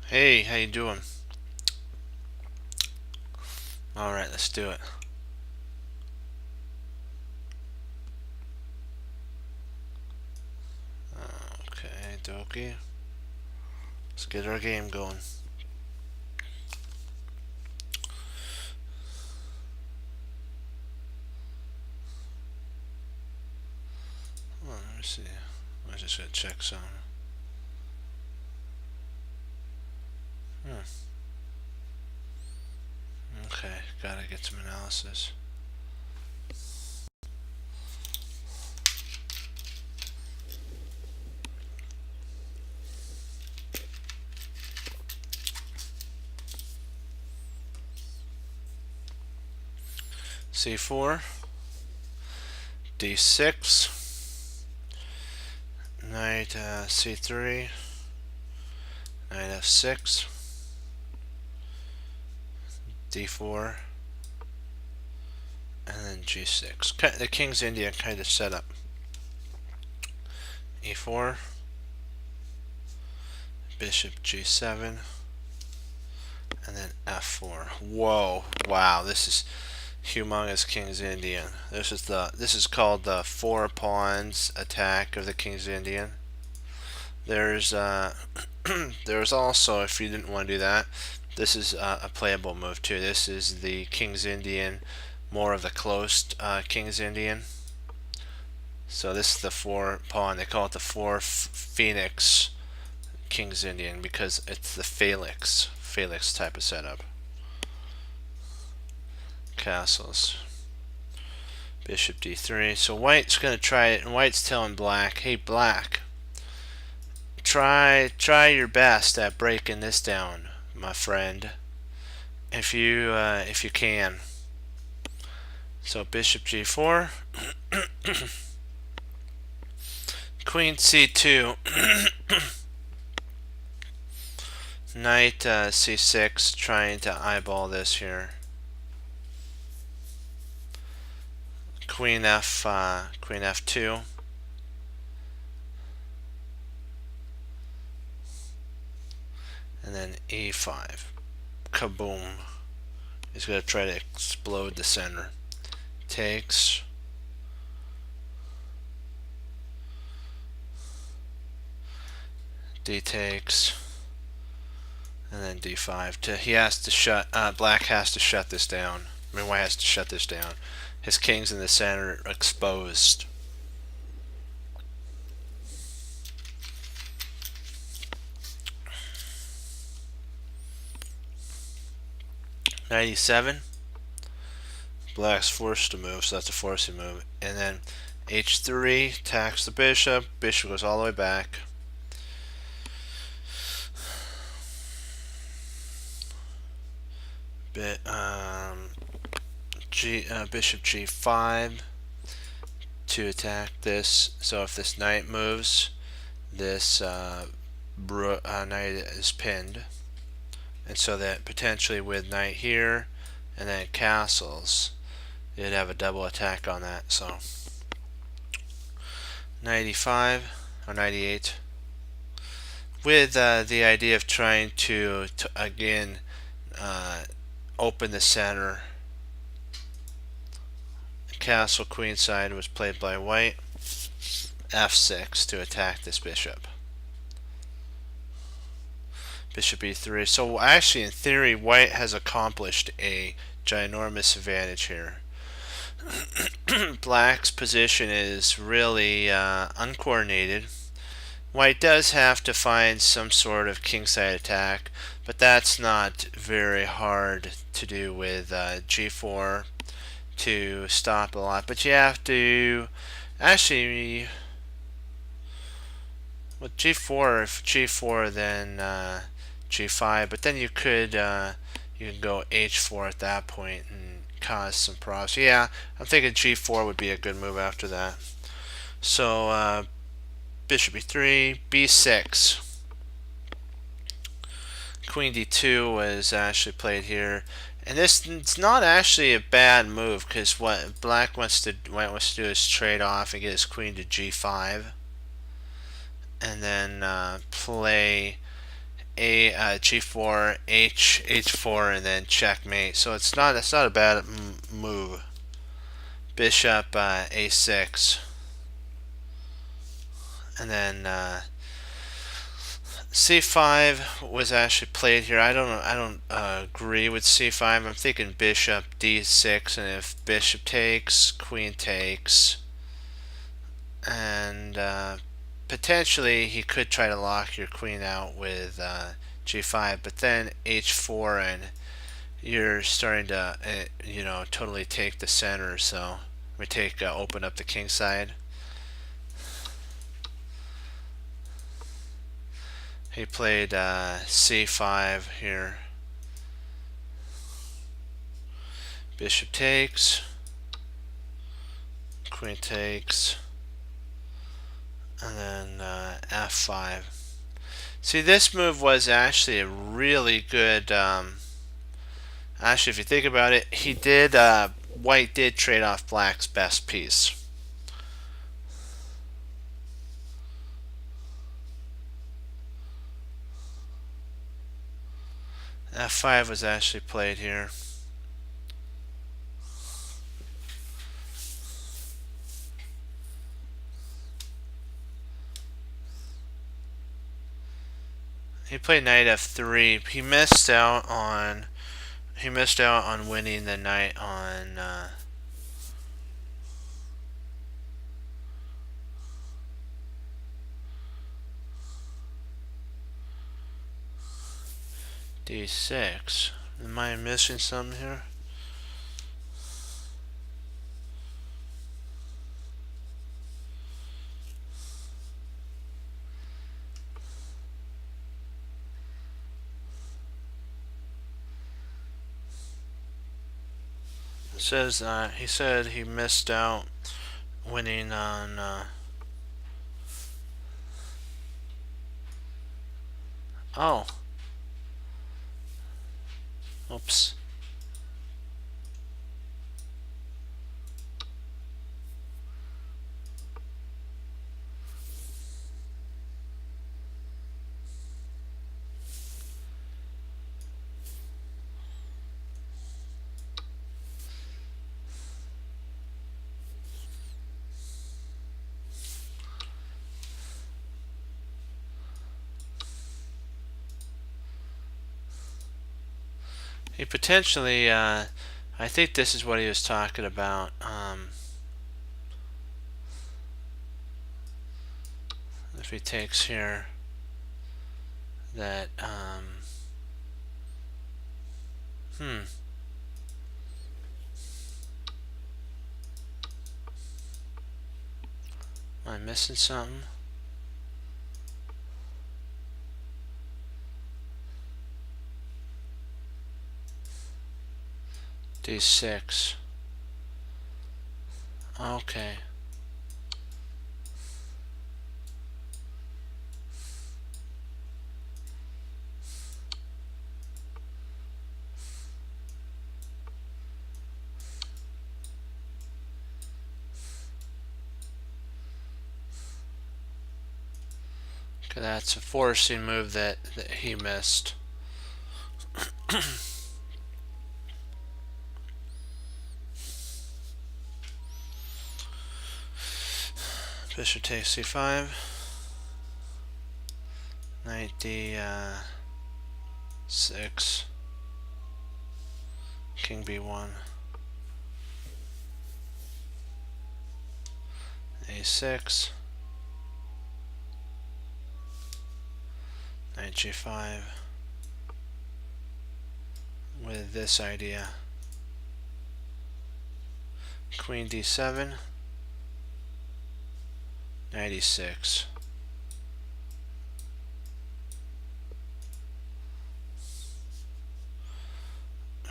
Hey, how you doing? Alright, let's do it. Okay, dokie. Let's get our game going. Let me see. I just gotta check some. Hmm. Okay, gotta get some analysis. C4, D6, knight C3, knight F6, D4, and then G6. The King's Indian kind of setup. E4, bishop G7, and then F4. Whoa! Wow, this is humongous King's Indian. This is called the four pawns attack of the King's Indian. There's there's also, if you didn't want to do that, this is a playable move too. This is the King's Indian, more of the closed King's Indian. So this is the four pawn. They call it the four phoenix King's Indian because it's the Felix type of setup. Castles. Bishop d3. So white's going to try it, and white's telling black, hey black, try your best at breaking this down, my friend, if you can. So bishop g4, queen c2, knight c6, trying to eyeball this here. Queen f2. And then e5. Kaboom. He's going to try to explode the center. Takes. D takes. And then d5. He has to shut. Black has to shut this down. I mean, white has to shut this down. His king's in the center, exposed. '97. Black's forced to move, so that's a forcing move. And then h3 attacks the bishop. Bishop goes all the way back. Bishop g5 to attack this. So if this knight moves, this knight is pinned. And so that potentially with knight here and then castles, you'd have a double attack on that. So 95 or 98 with the idea of trying to again open the center. Castle queenside was played by white. F6 to attack this bishop. Bishop e3. So actually, in theory, white has accomplished a ginormous advantage here. Black's position is really uncoordinated. White does have to find some sort of kingside attack, but that's not very hard to do with g4 to stop a lot. But you have to actually with g4, if g4 then g5, but then you could you can go h4 at that point and cause some problems. Yeah, I'm thinking g4 would be a good move after that. So bishop e3, b6. Queen d2 was actually played here, and this it's not actually a bad move because what white wants to do is trade off and get his queen to g5, and then play a g4, h4, and then checkmate. So it's not a bad move. Bishop a6, and then c5 was actually played here. I don't agree with c5. I'm thinking bishop d6, and if bishop takes, queen takes, and potentially he could try to lock your queen out with g5, but then h4, and you're starting to totally take the center. So we take open up the king side. He played c5 here. Bishop takes, queen takes, and then f5. See, this move was actually a really good. Actually, if you think about it, he did. White did trade off black's best piece. f5 was actually played here. He played knight f3. He missed out on winning the knight on d6. Am I missing something here? It says he said he missed out winning on oh, oops. He potentially, I think this is what he was talking about. If he takes here, that, am I missing something? d6. Okay. Okay, that's a forcing move that he missed. Bishop takes c5. Knight d6. King b1. a6. Knight g5. With this idea. Queen d7. Knight e6.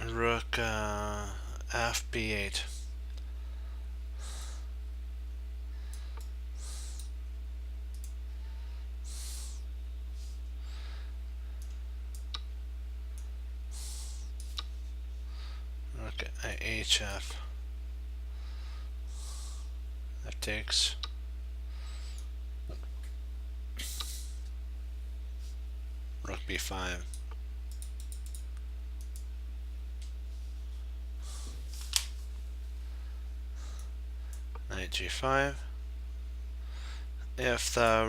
Rook fb8. Rook hf. That takes. Rook b5. Knight g5. If the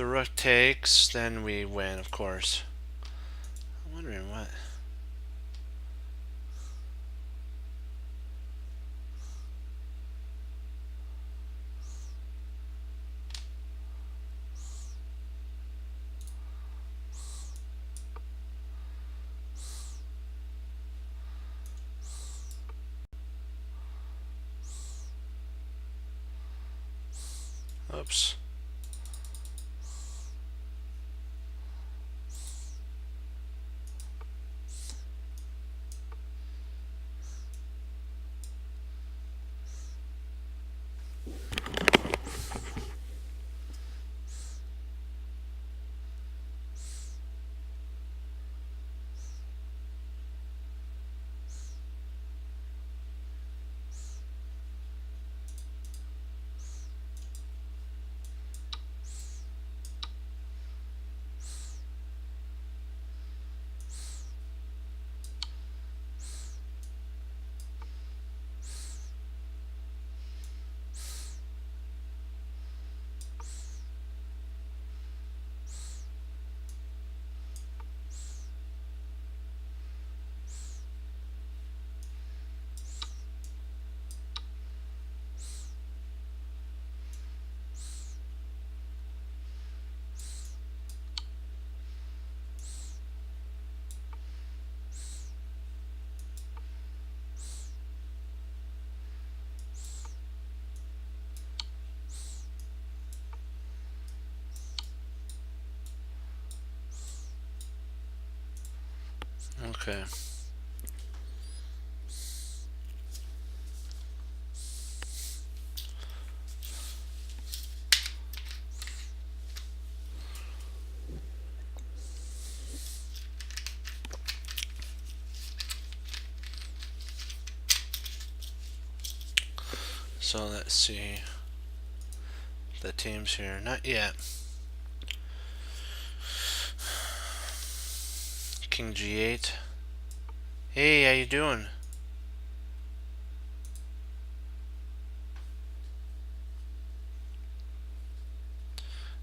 rook takes, then we win, of course. I'm wondering what. Oops. Okay. So let's see the teams here. Not yet. King g8. Hey, how you doing?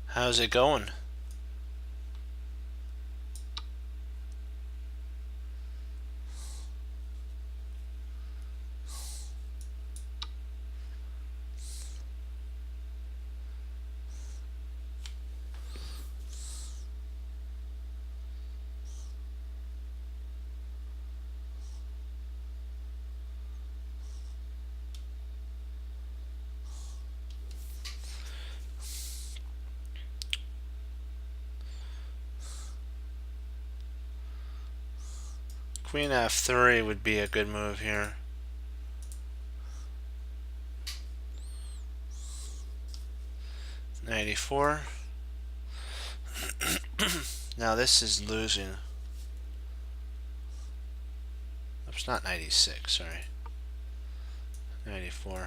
How's it going? Queen f3 would be a good move here. Knight e4. Now this is losing. It's not knight e6, sorry. Knight e4.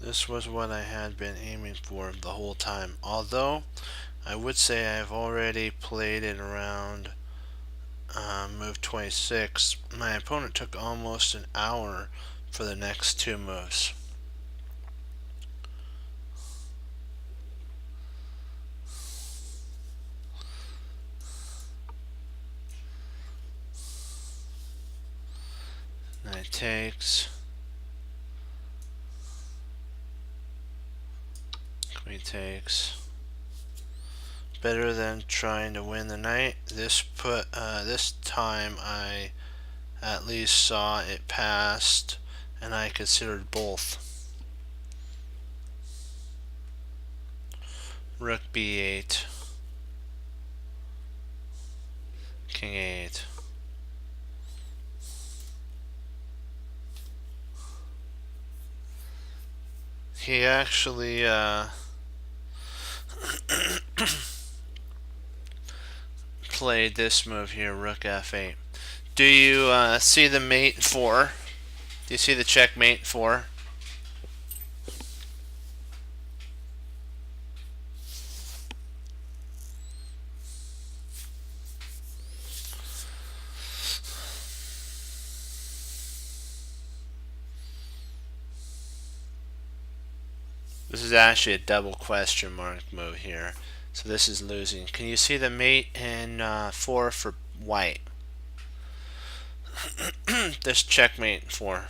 This was what I had been aiming for the whole time. Although, I would say I've already played it around move 26. My opponent took almost an hour for the next two moves. Knight takes. Queen takes. Better than trying to win the knight. This time I at least saw it passed, and I considered both. Rook b8. King a8. He actually played this move here, rook f8. Do you see the mate 4? Do you see the checkmate 4? This is actually a double question mark move here. So this is losing. Can you see the mate and 4 for white? This checkmate 4.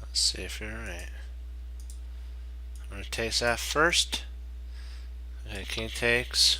Let's see if you're right. I'm going to take that first. Okay, king takes.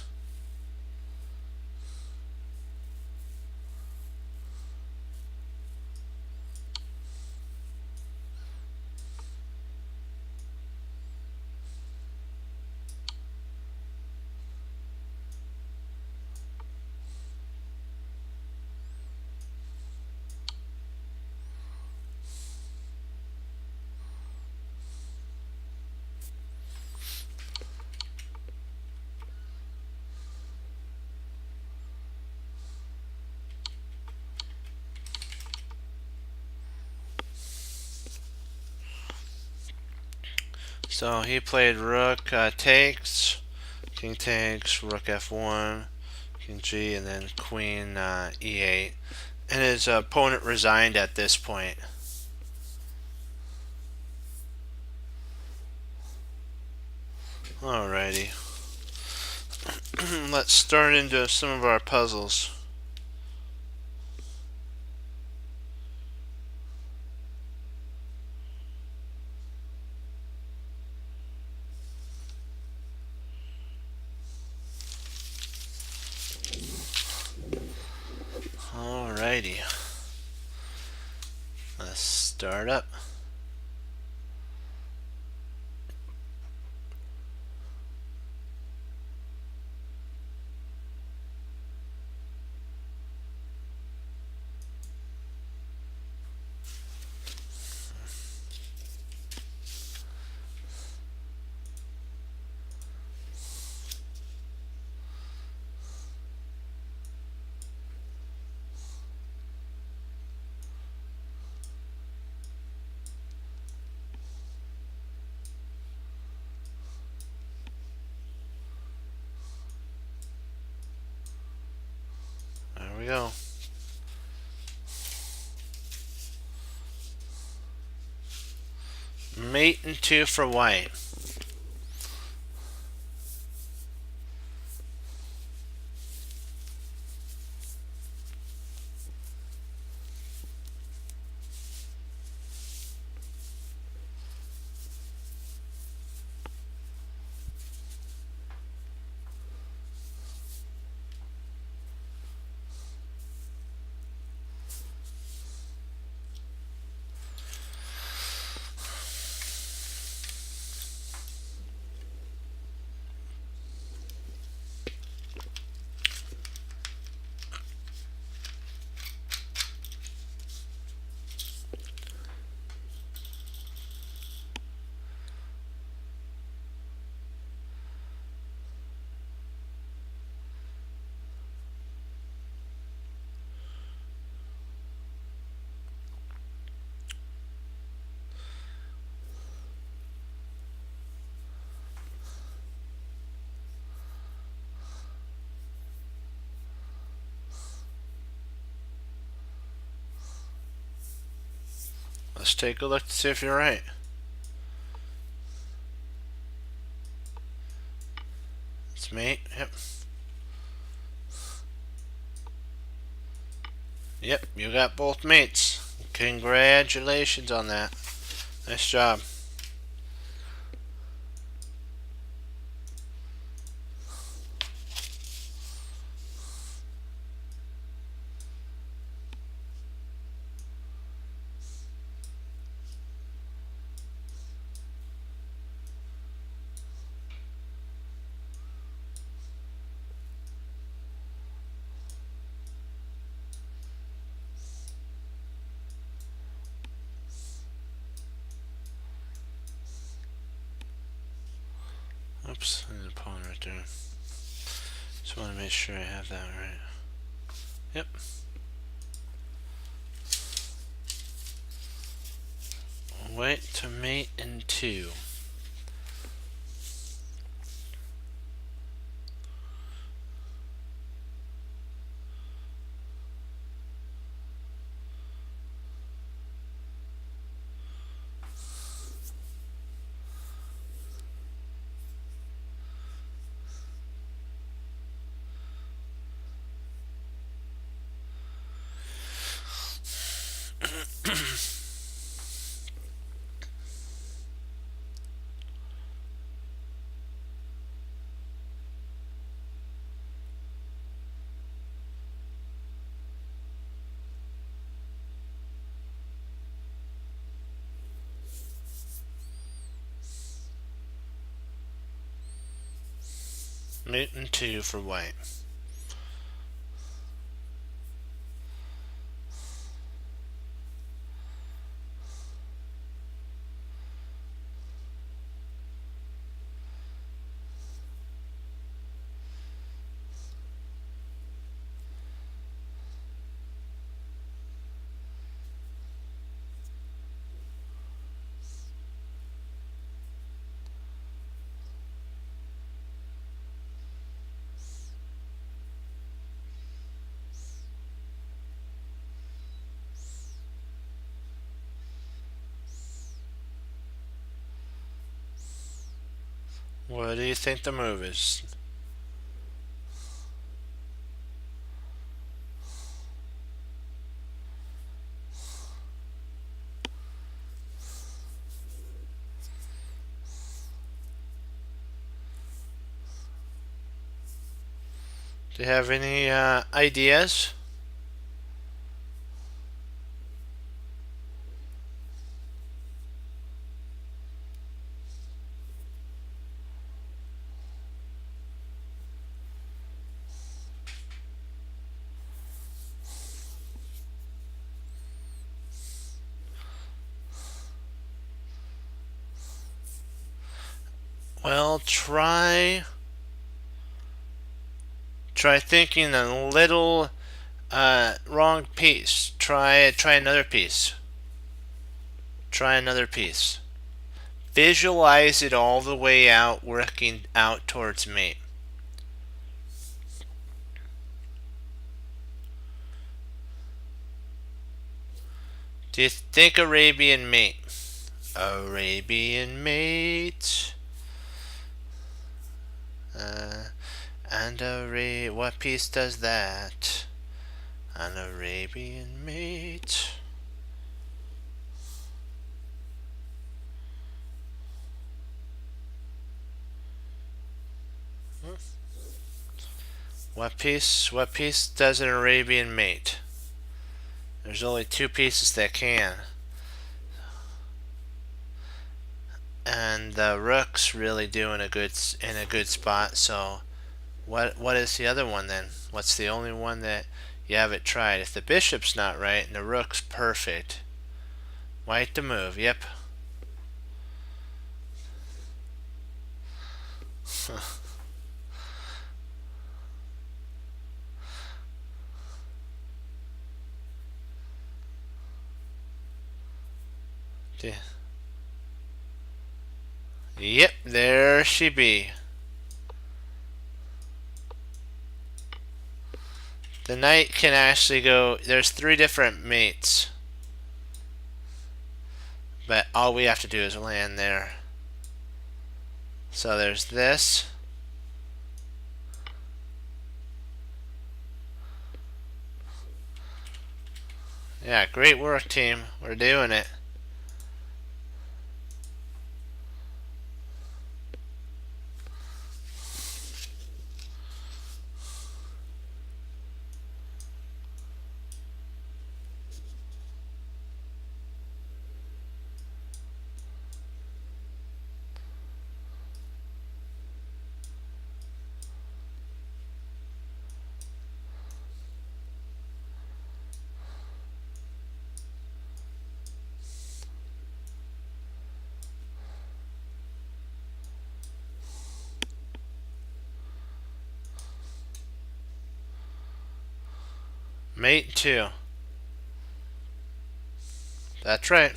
So he played rook takes, king takes, rook f1, king g, and then queen e8. And his opponent resigned at this point. Alrighty. Let's start into some of our puzzles. Alrighty. Let's start up. There we go. Mate and 2 for white. Let's take a look to see if you're right. It's mate. Yep. Yep, you got both mates. Okay. Congratulations on that. Nice job. Oops, there's a pawn right there. Just want to make sure I have that right. Yep. Wait to mate in 2. Mate in 2 for white. What do you think the move is? Do you have any ideas? Well, try thinking a little wrong piece. Try another piece. Try another piece. Visualize it all the way out, working out towards mate. Do you think Arabian mate? Arabian mate. And what piece does that? An Arabian mate. What piece does an Arabian mate? There's only 2 pieces that can. And the rook's really doing in a good spot, so what is the other one then? What's the only one that you haven't tried? If the bishop's not right and the rook's perfect, white to move. Yep. Yep, there she be. The knight can actually go, there's 3 different mates, but all we have to do is land there. So there's this. Yeah, great work, team. We're doing it. Mate 2. That's right.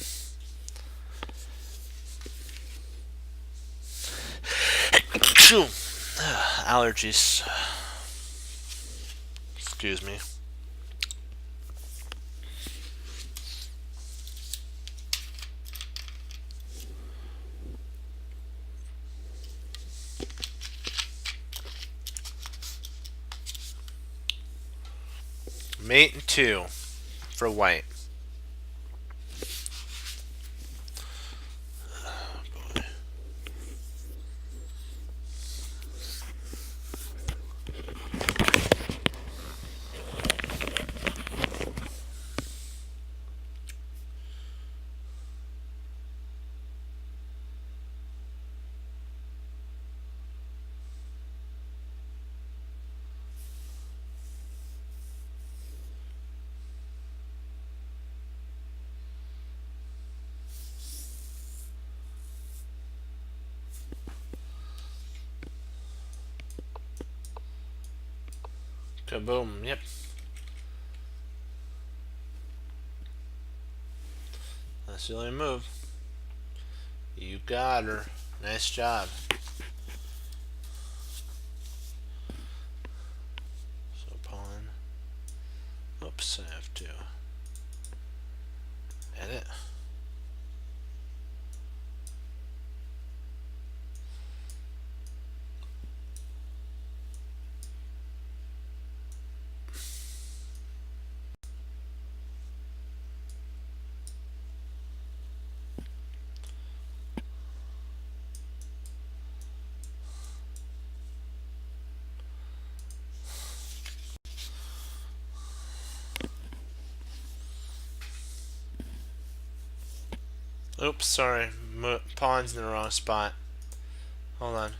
Allergies. Excuse me. Mate 2 for white. Kaboom. Yep. That's the only move. You got her. Nice job. So pawn. Oops, I have to edit. Oops, sorry. Pawn's in the wrong spot. Hold on.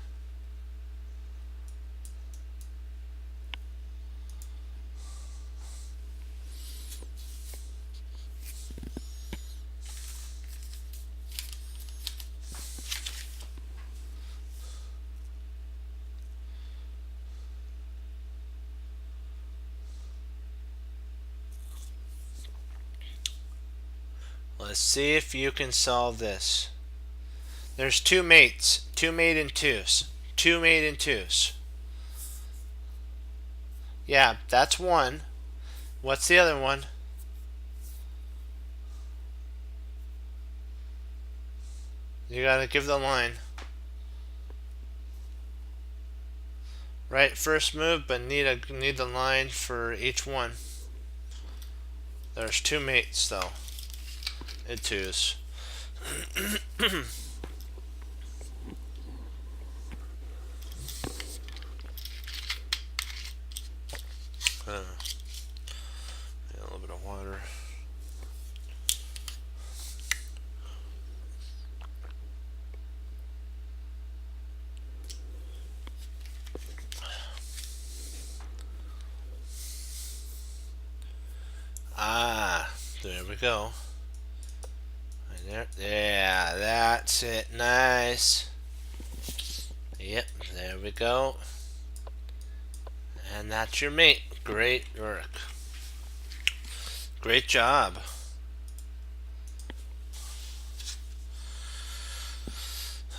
Let's see if you can solve this. There's two mates. Two mate and twos. Two mate and twos. Yeah, that's one. What's the other one? You gotta give the line. Right first move, but need the line for each one. There's two mates though. And twos. Yeah, a little bit of water. Ah, there we go. Right there. Yeah, that's it. Nice. Yep, there we go. And that's your mate. Great work. Great job.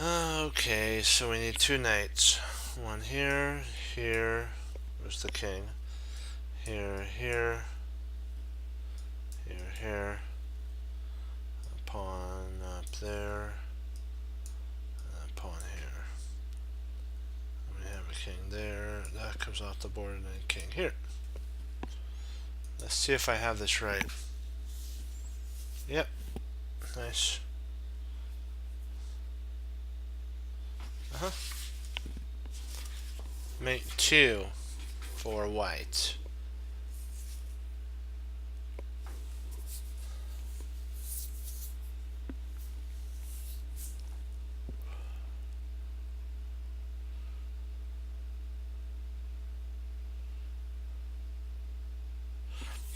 Okay, so we need two knights. One here, here. Where's the king? Here, here. Here, here. A pawn up there. And a pawn here. And we have a king there. That comes off the board, and then king here. Let's see if I have this right. Yep. Nice. Uh-huh. Mate 2 for white.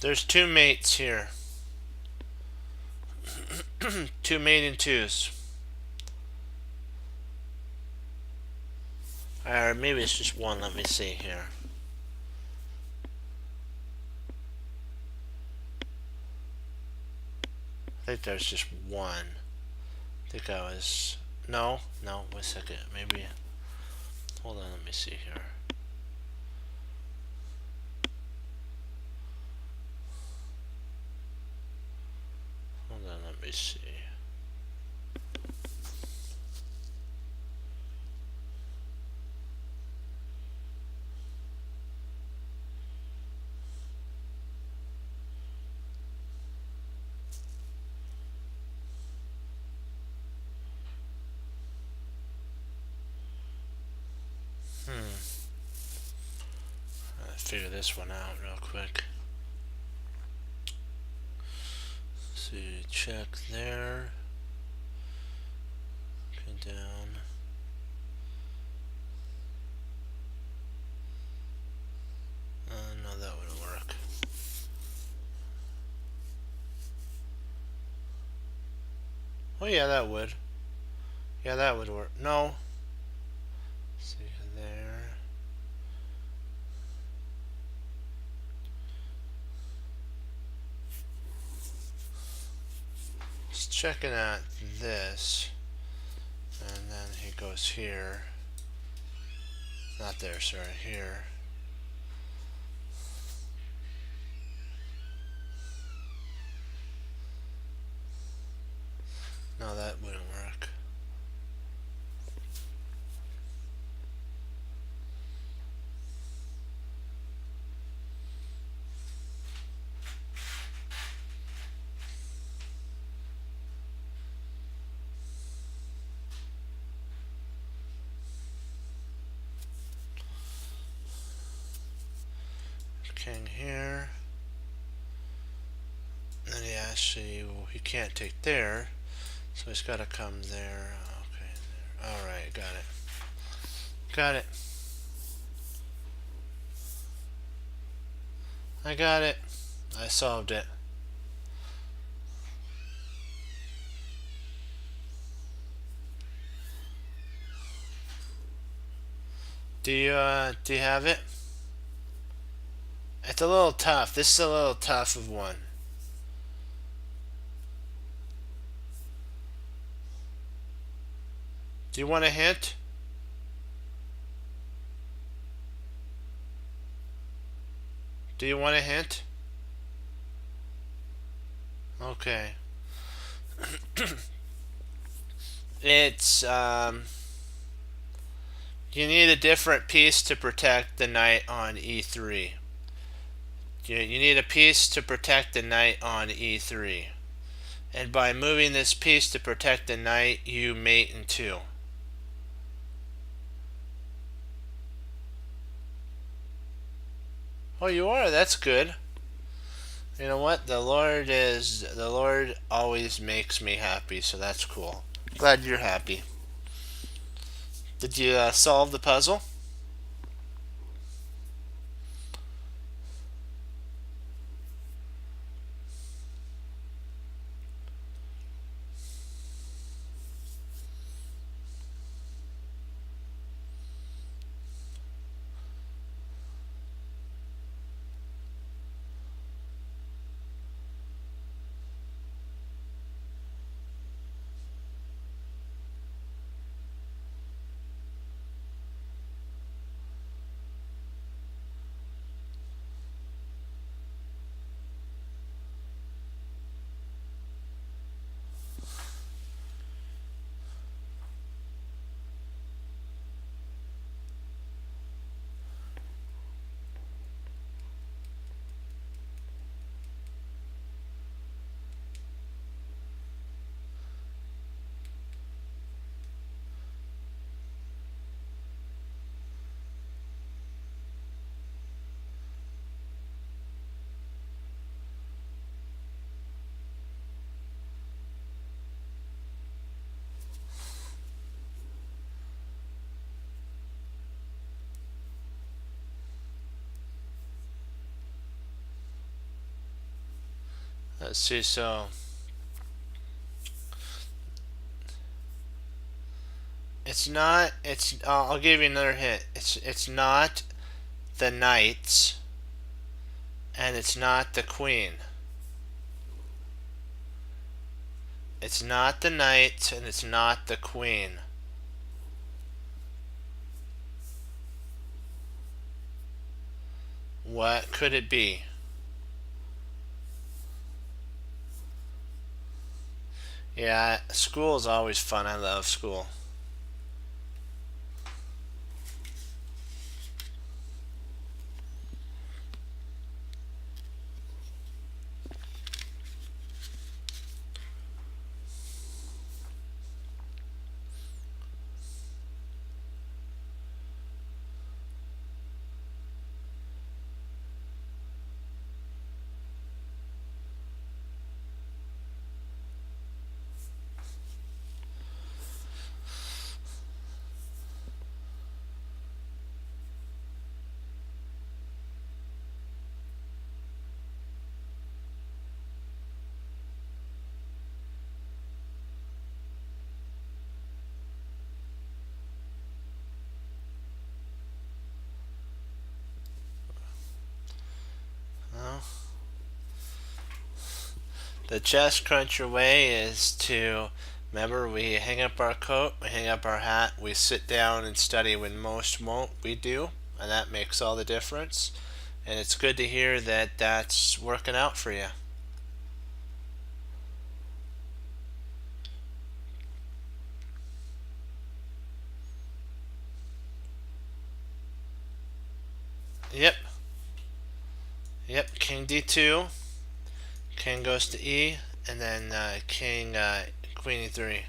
There's 2 mates here. 2 mating 2s. Or maybe it's just 1. Let me see here. I think there's just 1. I think I was... No, wait a second. Maybe... Hold on, let me see here. Hold on, let me see. Let's figure this one out real quick. See, check there. Pin down. No, that wouldn't work. Oh yeah, that would. Yeah, that would work. No. See there. Just checking out this. And then he goes here. Not there, sorry, here. No, that wouldn't work. King here. And he actually, well, he can't take there, so he's got to come there. Okay, there. All right, got it. Got it. I got it. I solved it. Do you have it? It's a little tough. This is a little tough of one. Do you want a hint? Do you want a hint? Okay. It's you need a different piece to protect the knight on e3. You need a piece to protect the knight on e3. And by moving this piece to protect the knight, you mate in 2. Oh, you are? That's good. You know what? The Lord always makes me happy, so that's cool. Glad you're happy. Did you solve the puzzle? Let's see. So it's not. It's. I'll give you another hint. It's not the knights, and it's not the queen. It's not the knights, and it's not the queen. What could it be? Yeah, school is always fun. I love school. Well, the chess cruncher way is to remember we hang up our coat, we hang up our hat, we sit down and study when most won't. We do, and that makes all the difference. And it's good to hear that that's working out for you. Yep. Yep. King d2. King goes to e, and then queen e3.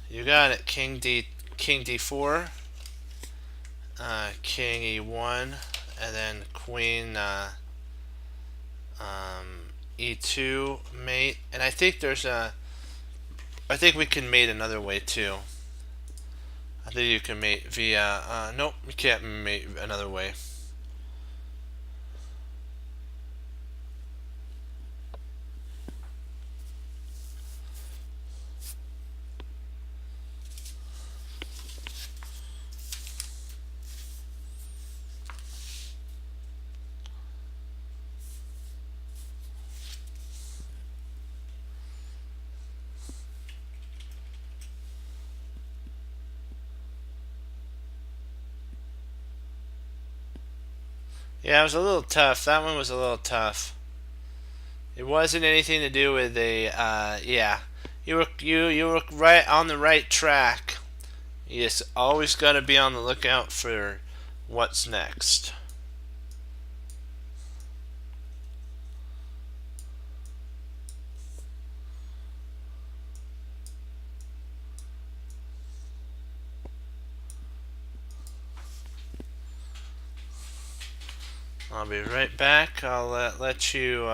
You got it. King d4. King e1, and then queen e2 mate. And I think I think we can mate another way too. I think you can mate via. Nope, we can't mate another way. Yeah, it was a little tough. That one was a little tough. It wasn't anything to do with the. Yeah, you were right on the right track. You just always got to be on the lookout for what's next. I'll be right back. I'll let you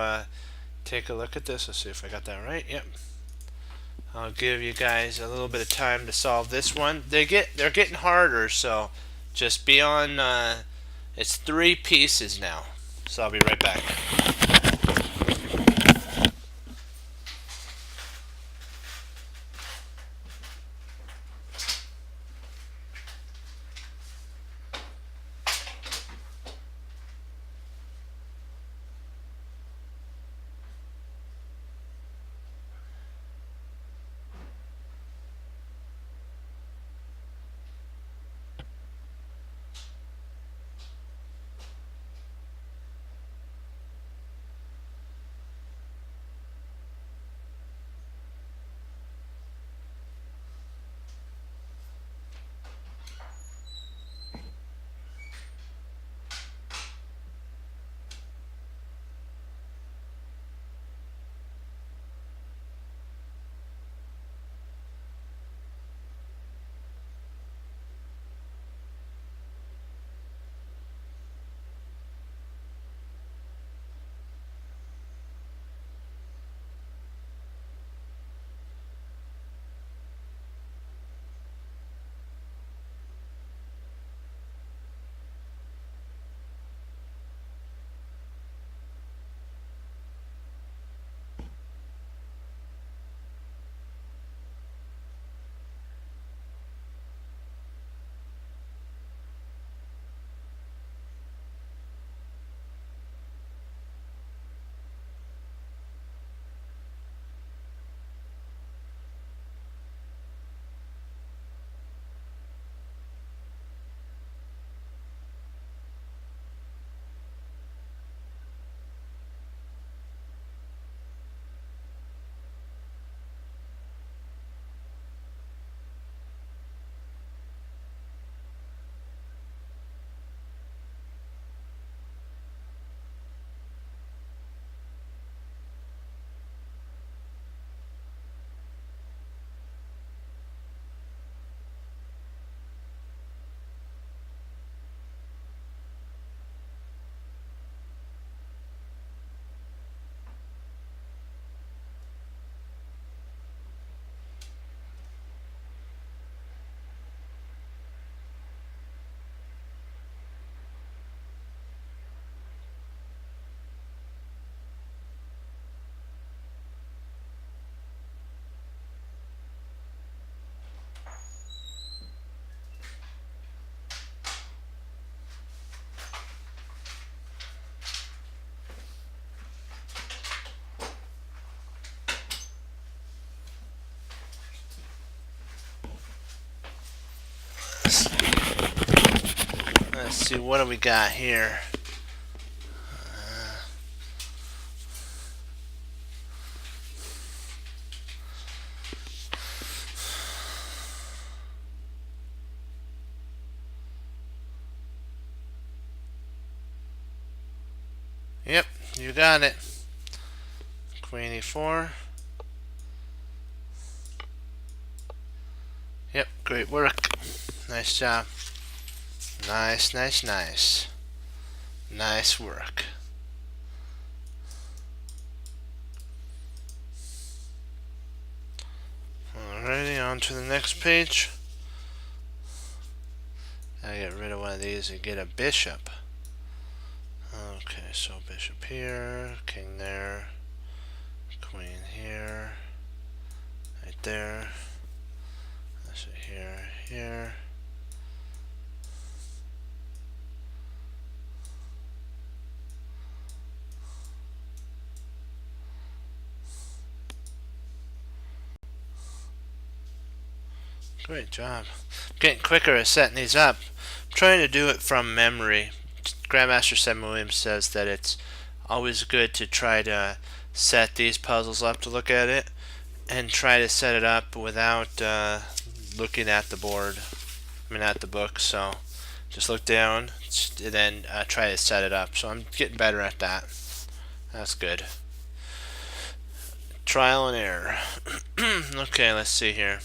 take a look at this. Let's see if I got that right. Yep. I'll give you guys a little bit of time to solve this one. They're getting harder, so just be on. It's 3 pieces now, so I'll be right back. Let's see, what do we got here? Yep, you got it. Queen e4. Yep, great work. Nice job. Nice, nice, nice. Nice work. Alrighty, on to the next page. I get rid of one of these and get a bishop. Okay, so bishop here, king there, queen here, right there. That's it here, here. Great job. I'm getting quicker at setting these up. I'm trying to do it from memory. Grandmaster 7 Williams says that it's always good to try to set these puzzles up to look at it and try to set it up without looking at the board. I mean, at the book. So just look down and then try to set it up. So I'm getting better at that. That's good. Trial and error. Okay, let's see here.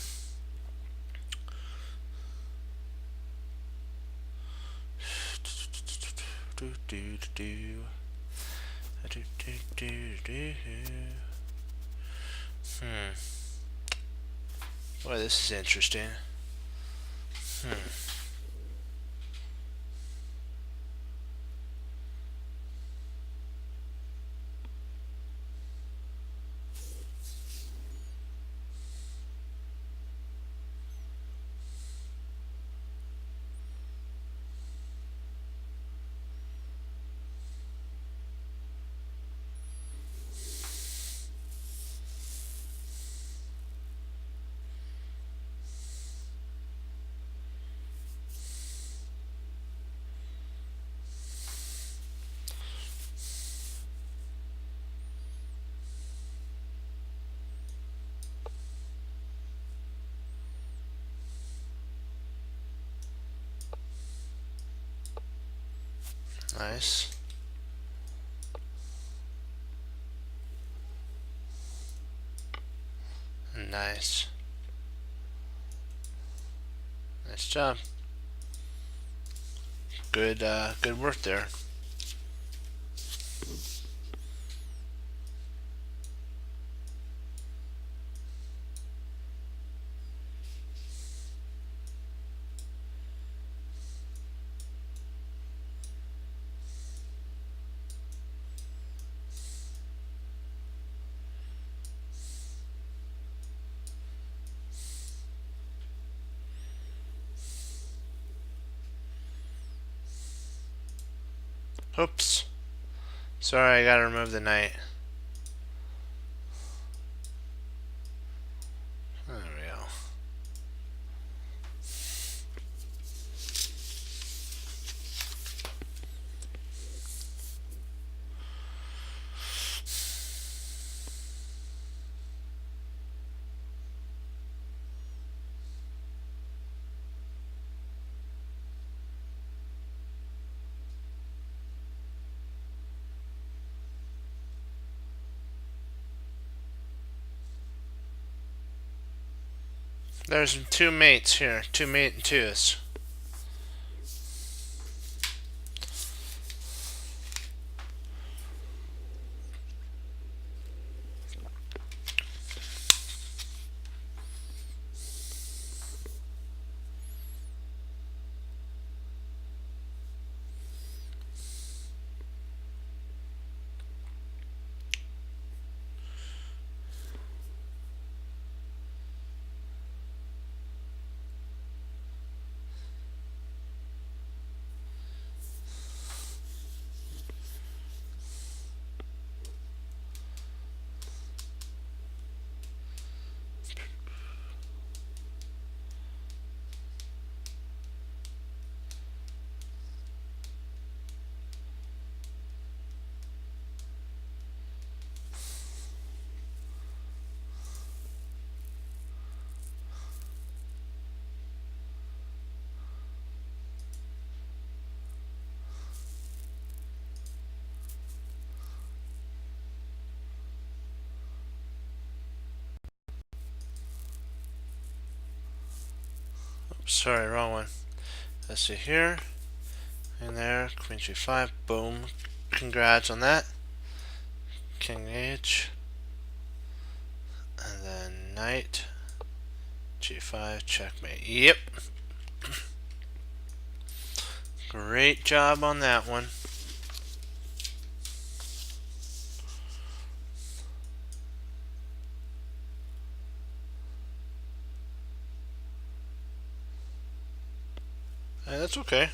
Boy, this is interesting. Nice. Nice. Nice job. Good, good work there. Oops. Sorry, I gotta remove the knight. There we go. There's two mates here, two mate and twos. Sorry, wrong one. Let's see here. In there, queen g5, boom. Congrats on that. King h. And then knight g5, checkmate. Yep. Great job on that one. And that's okay.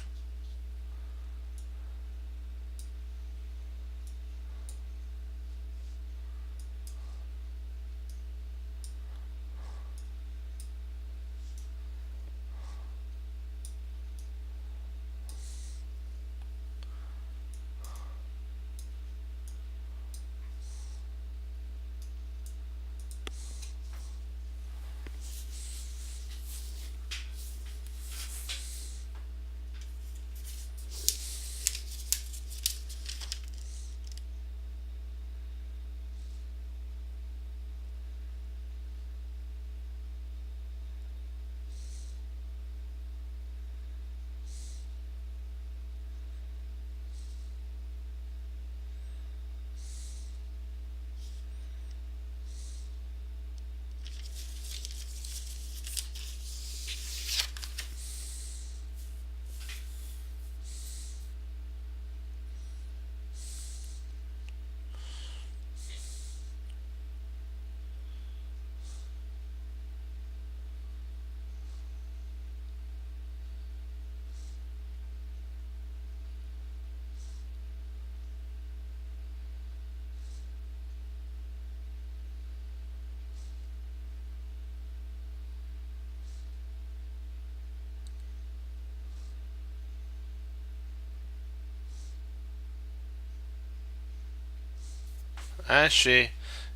Actually,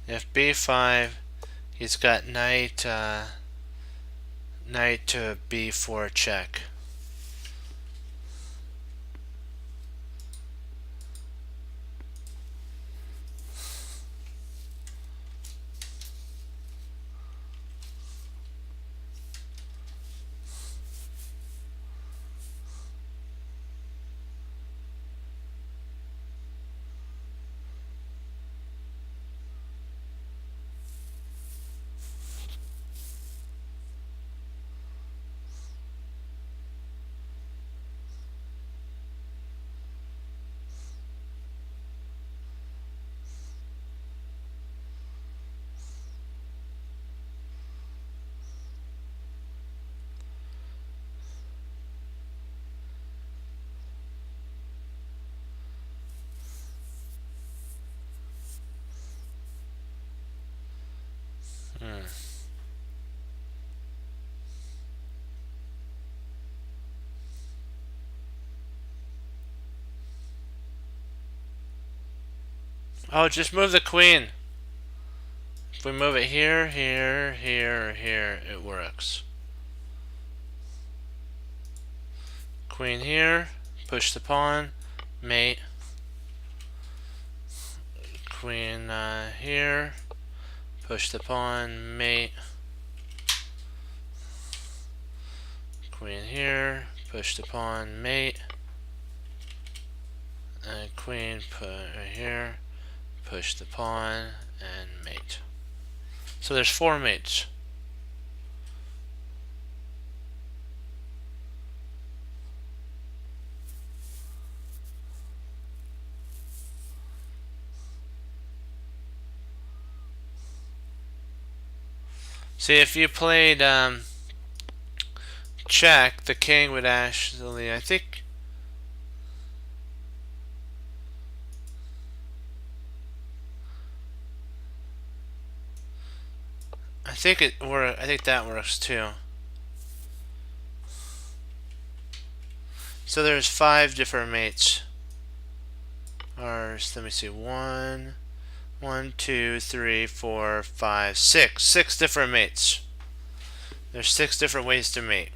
if b5, he's got knight knight to b4 check. Oh, just move the queen. If we move it here, here, here, here, it works. Queen here, push the pawn, mate. Queen here, push the pawn, mate. Queen here, push the pawn, mate. And queen put right here, push the pawn, and mate. So there's 4 mates. See, if you played check, the king would actually, I think I think that works too. So there's 5 different mates. Or let me see, 1, 2, 3, 4, 5, 6. 6 different mates. There's 6 different ways to mate.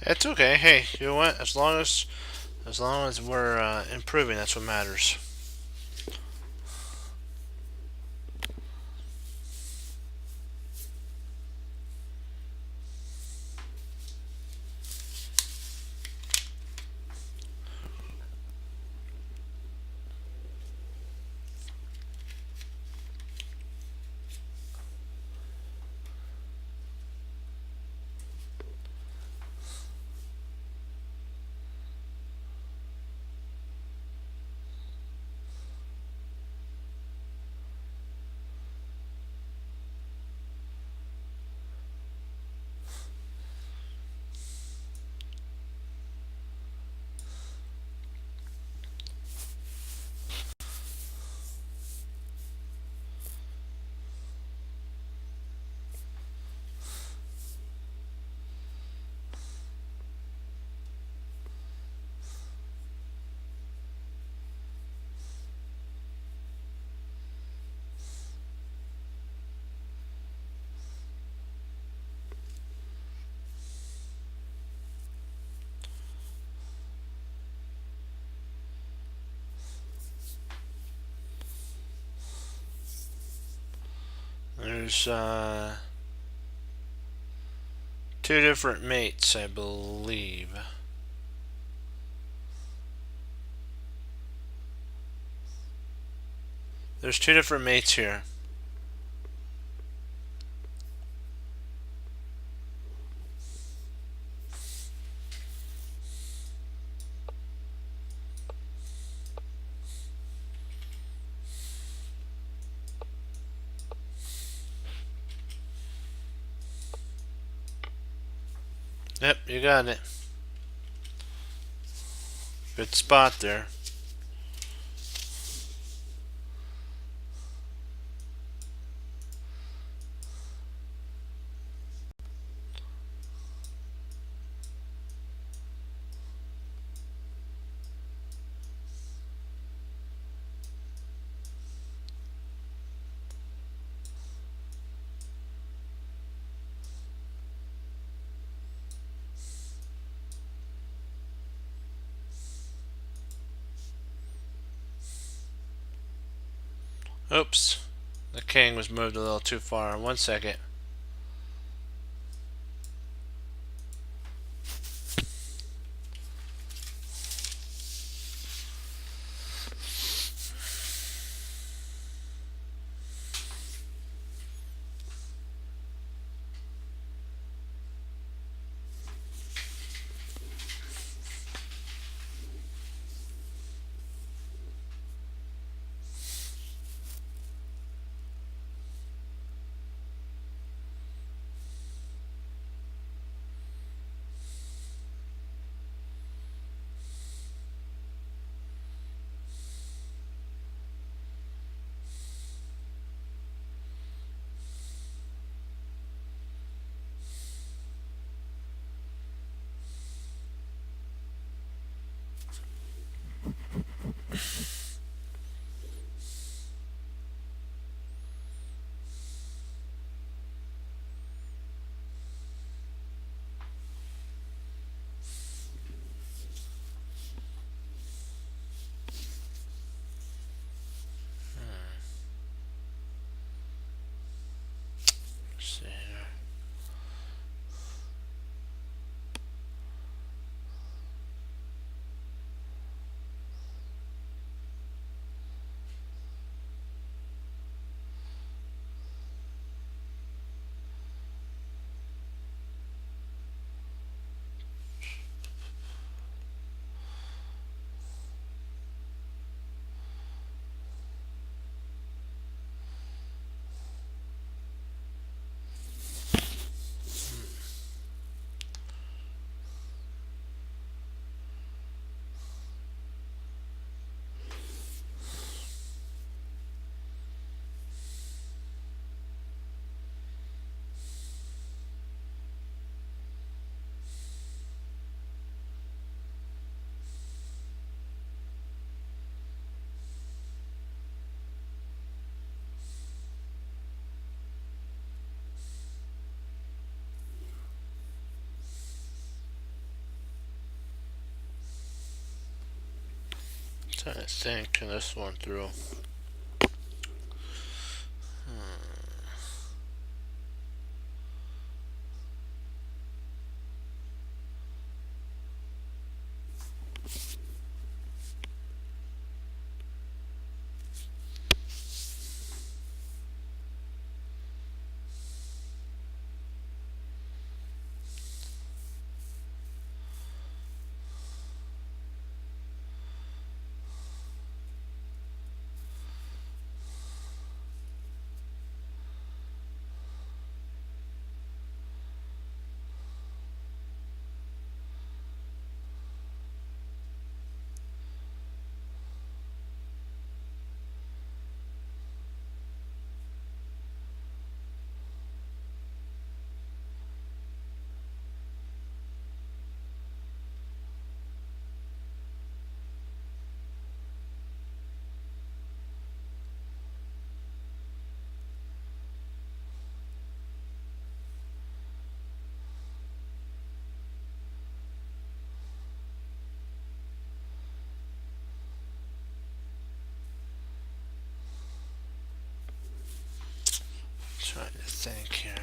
It's okay. Hey, you know what? As long as we're improving, that's what matters. There's two different mates, I believe. There's two different mates here. Yep, you got it. Good spot there. Oops. The king was moved a little too far. 1 second. Let's see here. Trying to think this one through. Trying to think here.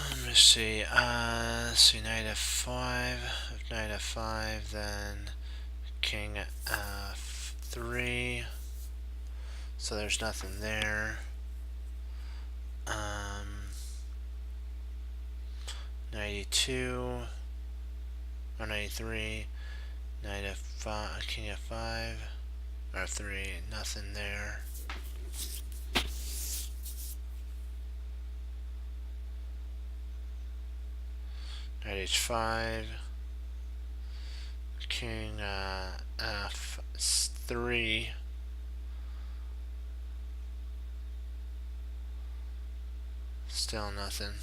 Let me see. Knight f5. If knight f5, then king f3. So there's nothing there. Knight e2 or knight e3. Knight f5. King f5 or 3. Nothing there. Knight h5, king f3, still nothing.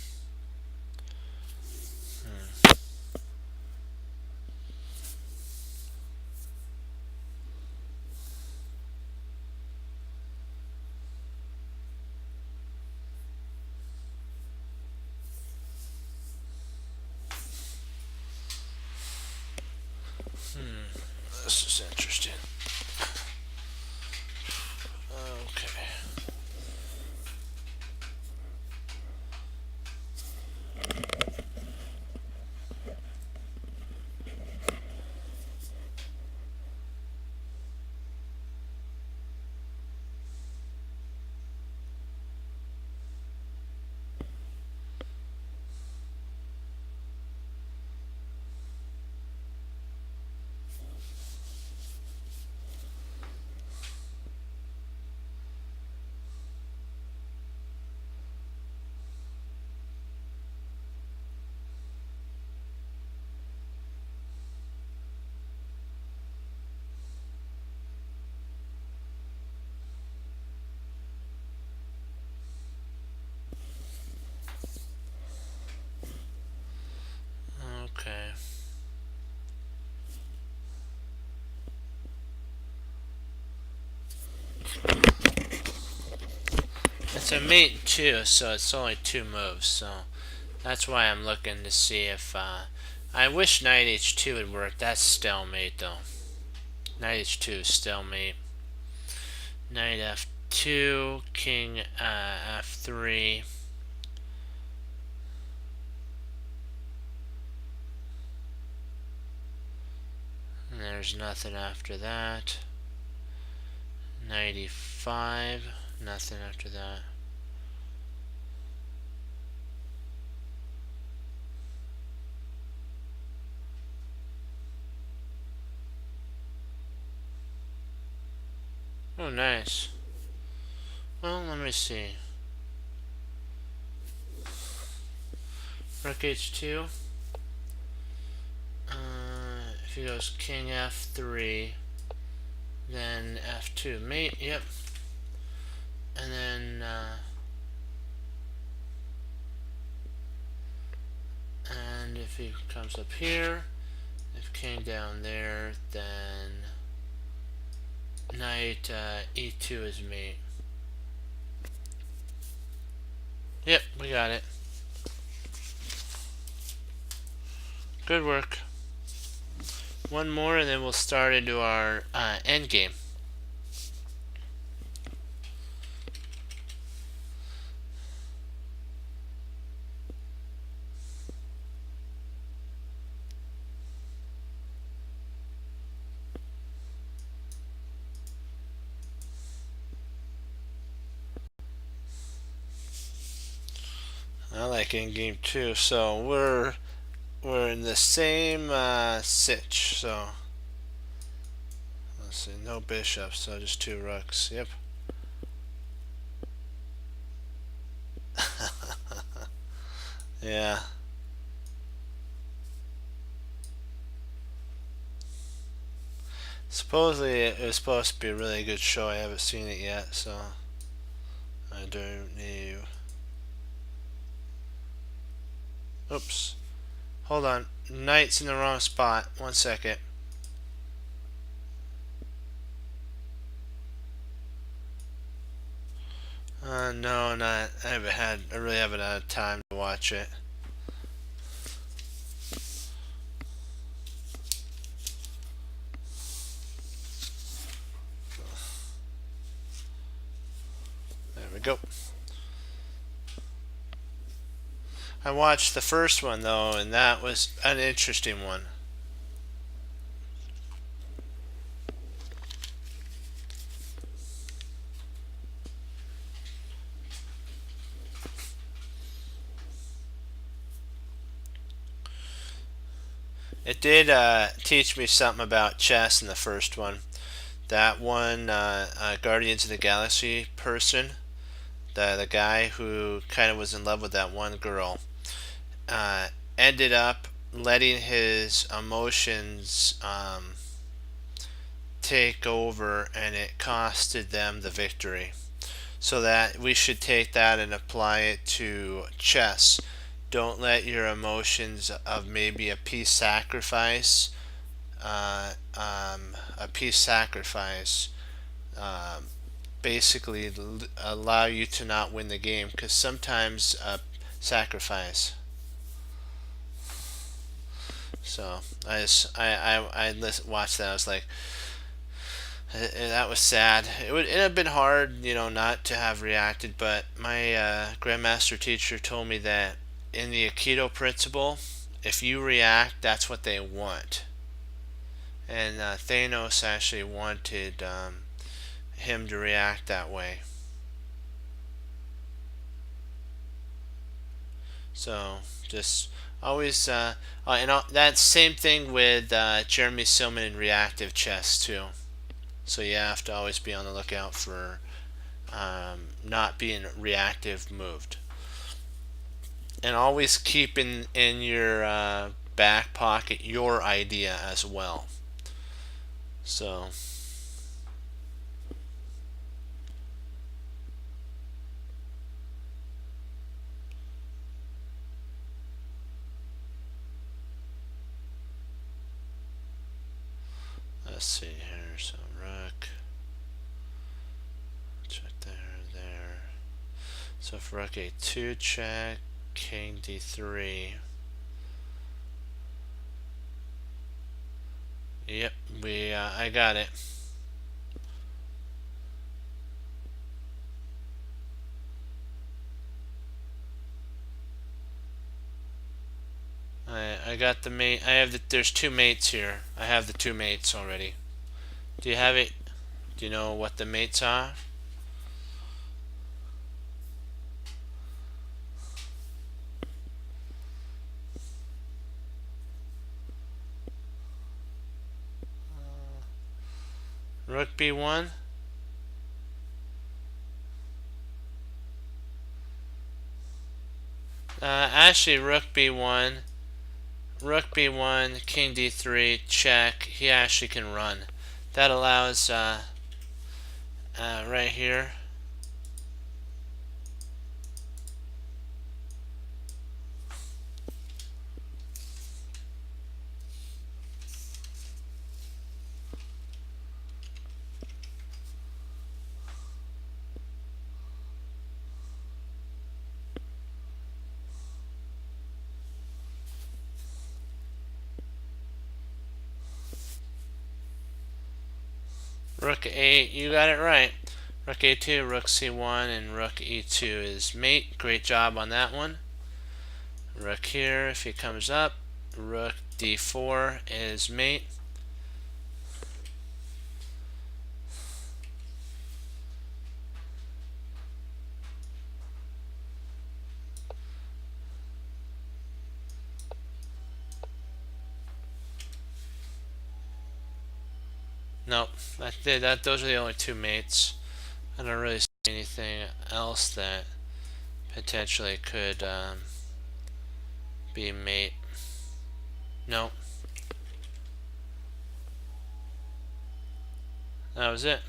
This is interesting. Okay. Okay. It's a mate too, so it's only 2 moves, so that's why I'm looking to see if I wish knight h2 would work. That's stalemate though. Knight h2 is stalemate. Knight f2, king f3. And there's nothing after that. Knight e5, nothing after that. Oh, nice. Well, let me see. Rook h2. If he goes king f3, then f2 mate. Yep. And then and if he comes up here, if king down there, then knight e2 is mate. Yep, we got it. Good work. One more, and then we'll start into our end game. I like end game too. So we're in the same sitch. So let's see, no bishops, so just two rooks. Yep. Yeah. Supposedly it was supposed to be a really good show. I haven't seen it yet, so I don't know. Oops. Hold on. Knight's in the wrong spot. 1 second. No, not. I really haven't had time to watch it. There we go. I watched the first one though, and that was an interesting one. It did teach me something about chess in the first one. That one, Guardians of the Galaxy person, the guy who kind of was in love with that one girl, uh, ended up letting his emotions take over, and it costed them the victory. So that we should take that and apply it to chess. Don't let your emotions of maybe a peace sacrifice, um, basically allow you to not win the game, because sometimes sacrifice. So watched that. I was like, that was sad. It have been hard, not to have reacted. But my grandmaster teacher told me that in the Aikido principle, if you react, that's what they want. And Thanos actually wanted him to react that way. So just always, and that same thing with Jeremy Silman in reactive chess too. So you have to always be on the lookout for not being reactive moved, and always keep in your back pocket your idea as well. So let's see here. So rook, check there. So for rook a2 check, king d3. Yep, I got it. I got the mate. There's two mates here. I have the two mates already. Do you have it? Do you know what the mates are? Rook b1. Actually, rook b1. Rook b1, king d3, check. He actually can run. That allows right here. Rook 8, you got it right. Rook A2, Rook C1, and Rook E2 is mate. Great job on that one. Rook here, if he comes up, Rook D4 is mate. Nope, those are the only two mates. I don't really see anything else that potentially could be mate. Nope. That was it.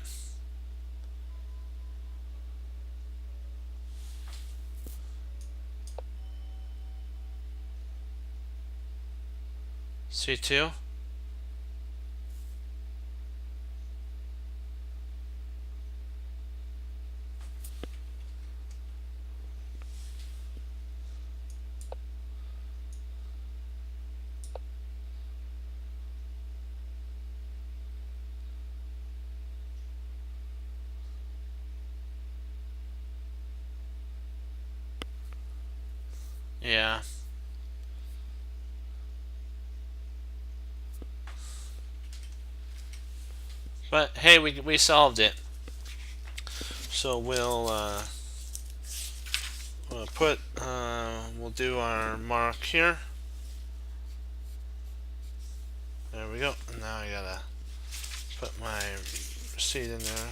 C2. Yeah. But hey, we solved it. So we'll do our mark here. There we go. And now I gotta put my receipt in there,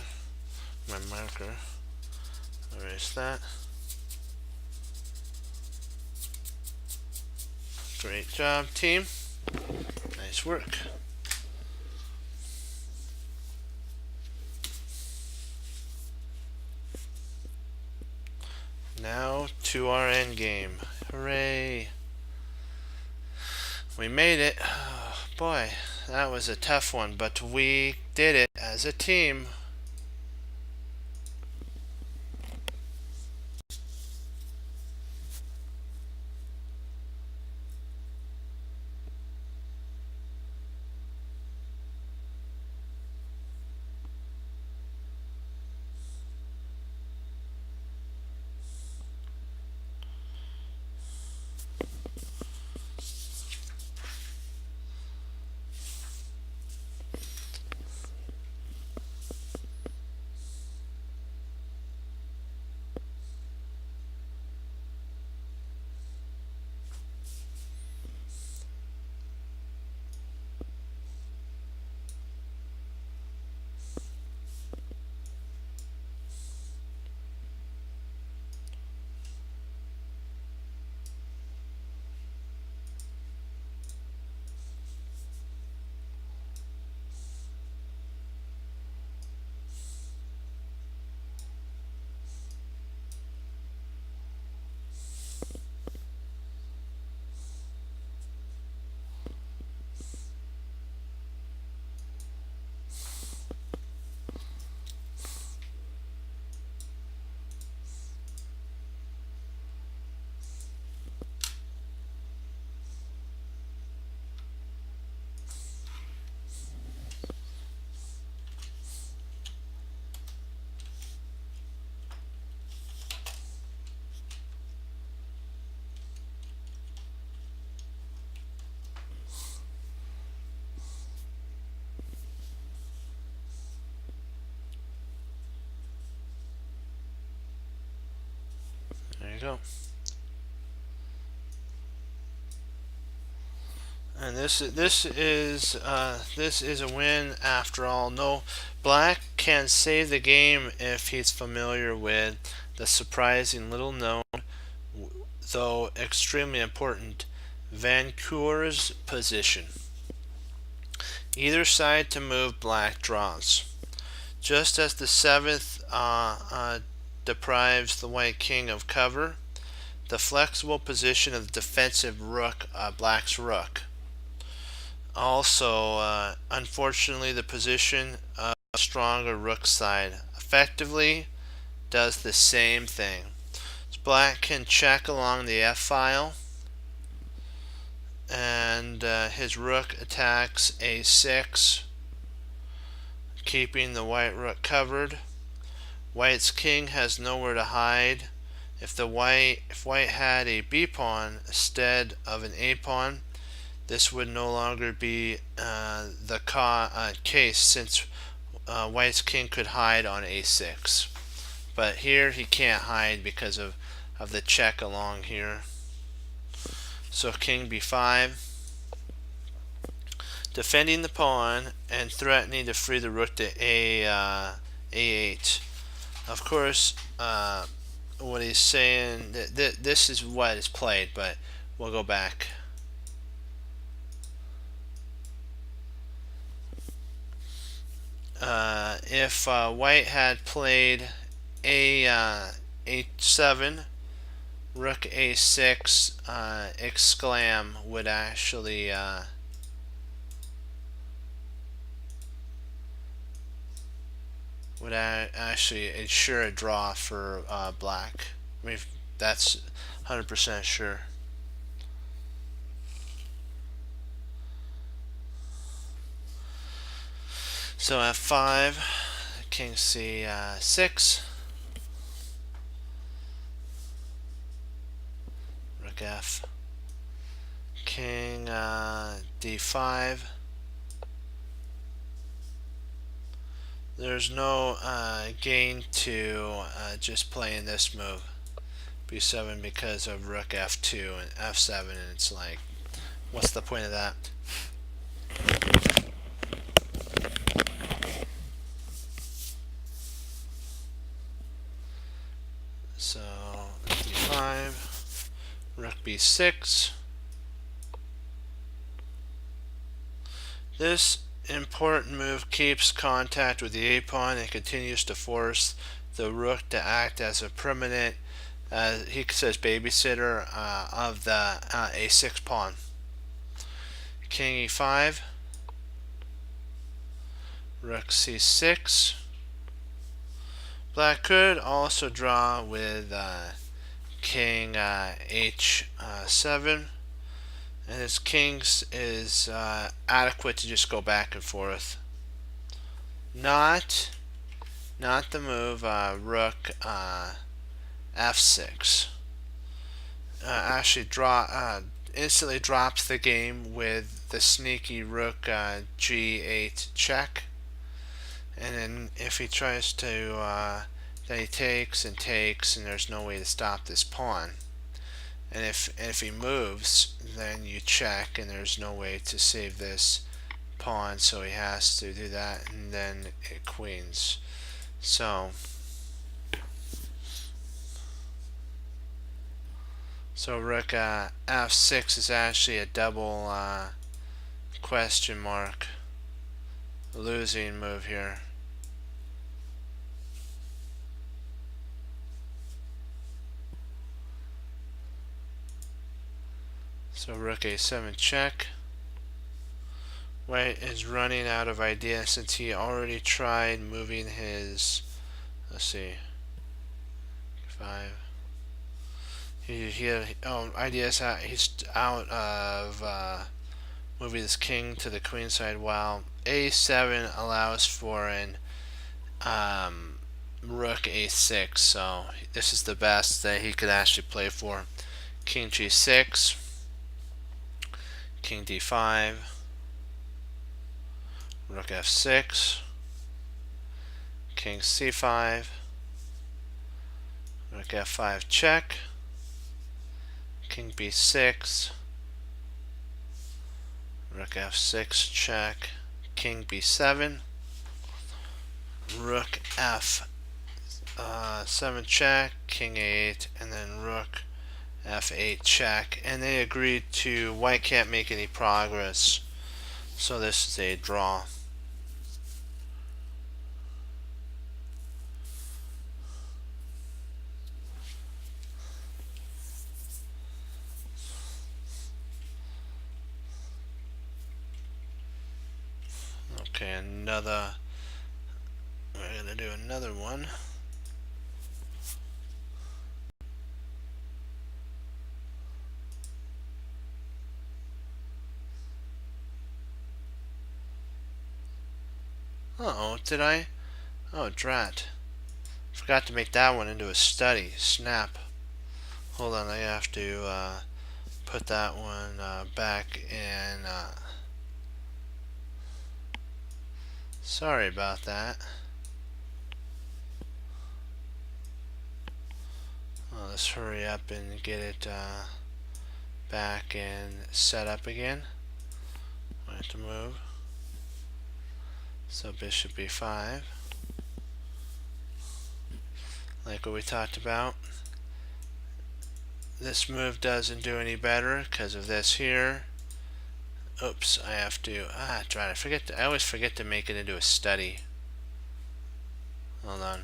my marker. Erase that. Great job, team. Nice work. Now to our end game. Hooray! We made it. Oh, boy, that was a tough one, but we did it as a team. There you go. And this is a win after all. No, Black can save the game if he's familiar with the surprising little known, though extremely important, Vancour's position. Either side to move, Black draws. Just as the 7th deprives the White King of cover, the flexible position of the defensive rook, Black's rook. Also, unfortunately, the position of a stronger rook side effectively does the same thing. So Black can check along the F file, and his rook attacks A6 keeping the white rook covered. White's king has nowhere to hide. If white had a b pawn instead of an a pawn, this would no longer be the case, since white's king could hide on a6. But here he can't hide because of the check along here. So king b5, defending the pawn and threatening to free the rook to a8. Of course, what he's saying, this is what is played, but we'll go back. If white had played a7, rook a6, exclam would actually ensure a draw for black. I mean, that's 100% sure. So f5, king c6, rook f, king d5. There's no gain to just playing this move, b7, because of rook f2 and f7, and it's like, what's the point of that? So d5, rook b6. This important move keeps contact with the a pawn and continues to force the rook to act as a permanent, he says, babysitter of the a6 pawn. King e5, rook c6. Black could also draw with king h7, and his kings is adequate to just go back and forth. Not the move rook f6. Actually instantly drops the game with the sneaky rook g8 check. And then if he tries to, then he takes and takes, and there's no way to stop this pawn. And if he moves, then you check, and there's no way to save this pawn, so he has to do that, and then it queens. So rook f6 is actually a double question mark losing move here. So rook a7 check. White is running out of ideas since he already tried moving his, let's see, 5. He had ideas. He's out of moving his king to the queen side, while a7 allows for an rook a6. So this is the best that he could actually play for. King g6, king d5, rook f6, king c5, rook f5 check, king b6, rook f6 check, king b7, rook f7 check, king a8, and then rook f8 check. And they agreed to white can't make any progress, so this is a draw. Okay, we're gonna do another one. Uh-oh, did I? Oh, drat. Forgot to make that one into a study. Snap. Hold on, I have to put that one back in. Sorry about that. Well, let's hurry up and get it back and set up again. I have to move. So bishop b5. Like what we talked about. This move doesn't do any better because of this here. Oops, I have to I always forget to make it into a study. Hold on.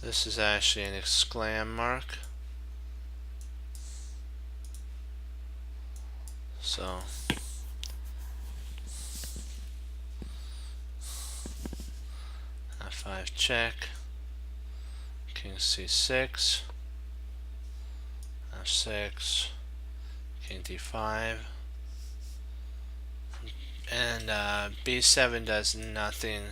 This is actually an exclam mark. So f5 check, king c6, f6, king d5, and b7 does nothing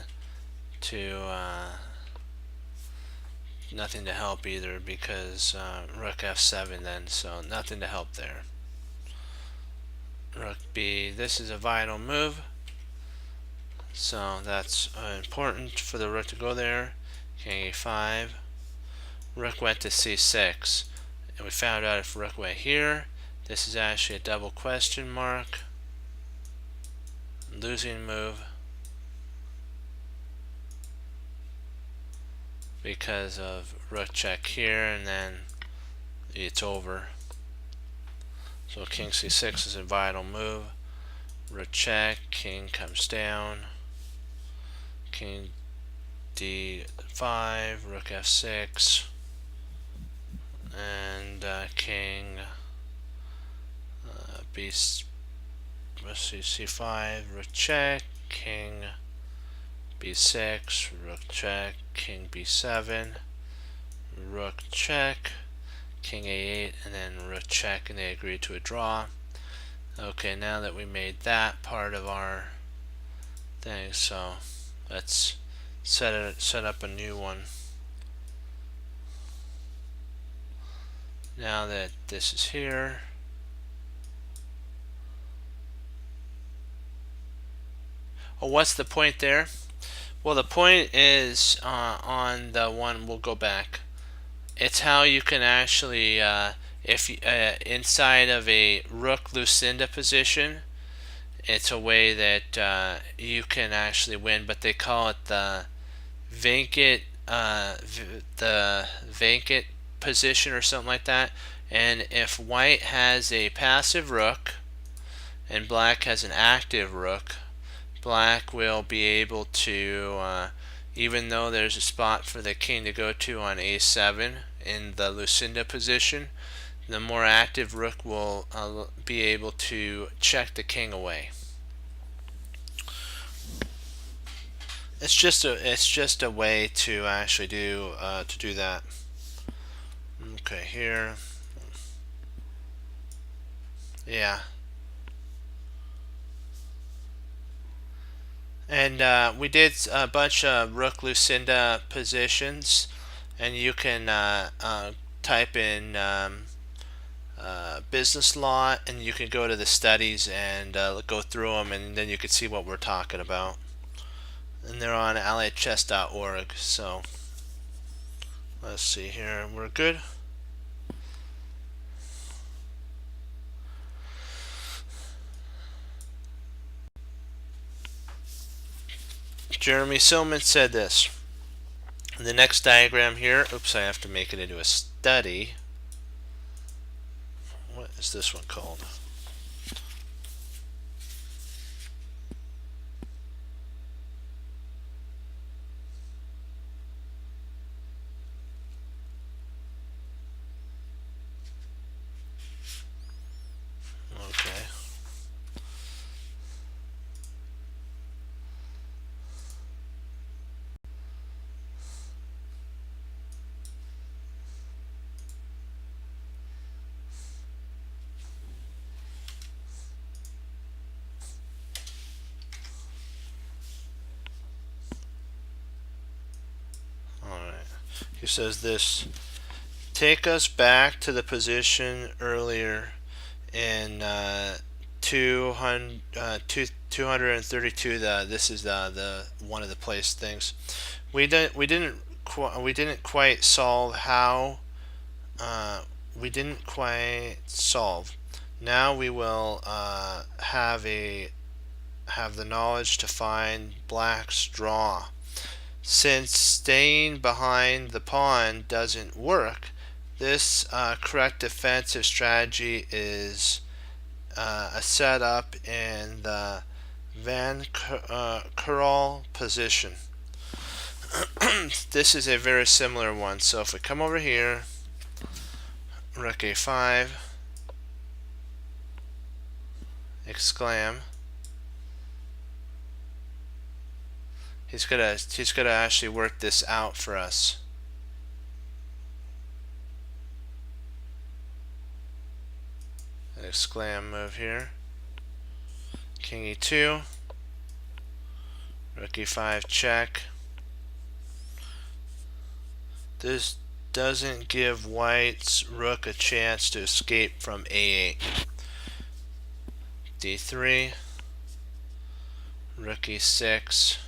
to help either because rook f7 then, so nothing to help there. Rook b, this is a vital move, so that's important for the rook to go there. King a5, rook went to c6, and we found out if rook went here, this is actually a double question mark, losing move, because of rook check here, and then it's over. So king c6 is a vital move. Rook check, king comes down, king d5, rook f6, and king c5, rook check, king b6, rook check, king b7, rook check, king a8, and then rook check, and they agree to a draw. Okay, now that we made that part of our thing, so let's set up a new one. Now that this is here, oh, what's the point there? Well, the point is on the one, we'll go back. It's how you can actually, if inside of a rook Lucinda position, it's a way that you can actually win, but they call it the vacant position or something like that. And if white has a passive rook and black has an active rook, black will be able to, even though there's a spot for the king to go to on a7 in the Lucinda position, the more active rook will be able to check the king away. It's just a way to actually do that. Okay, here. Yeah. And we did a bunch of rook Lucinda positions, and you can type in business law, and you can go to the studies and go through them, and then you can see what we're talking about. And they're on alliedchess.org. So let's see here. We're good. Jeremy Silman said this. The next diagram here, oops, I have to make it into a study. What is this one called? He says this: take us back to the position earlier in 232. This is the one of the place things. We didn't quite solve how. We didn't quite solve. Now we will have the knowledge to find Black's draw. Since staying behind the pawn doesn't work, this correct defensive strategy is a setup in the Van Curl position. This is a very similar one. So if we come over here, Rook A5, exclaim. He's gonna actually work this out for us. An exclam move here. King E2. Rook E5 check. This doesn't give White's rook a chance to escape from A8. D3. Rook E6.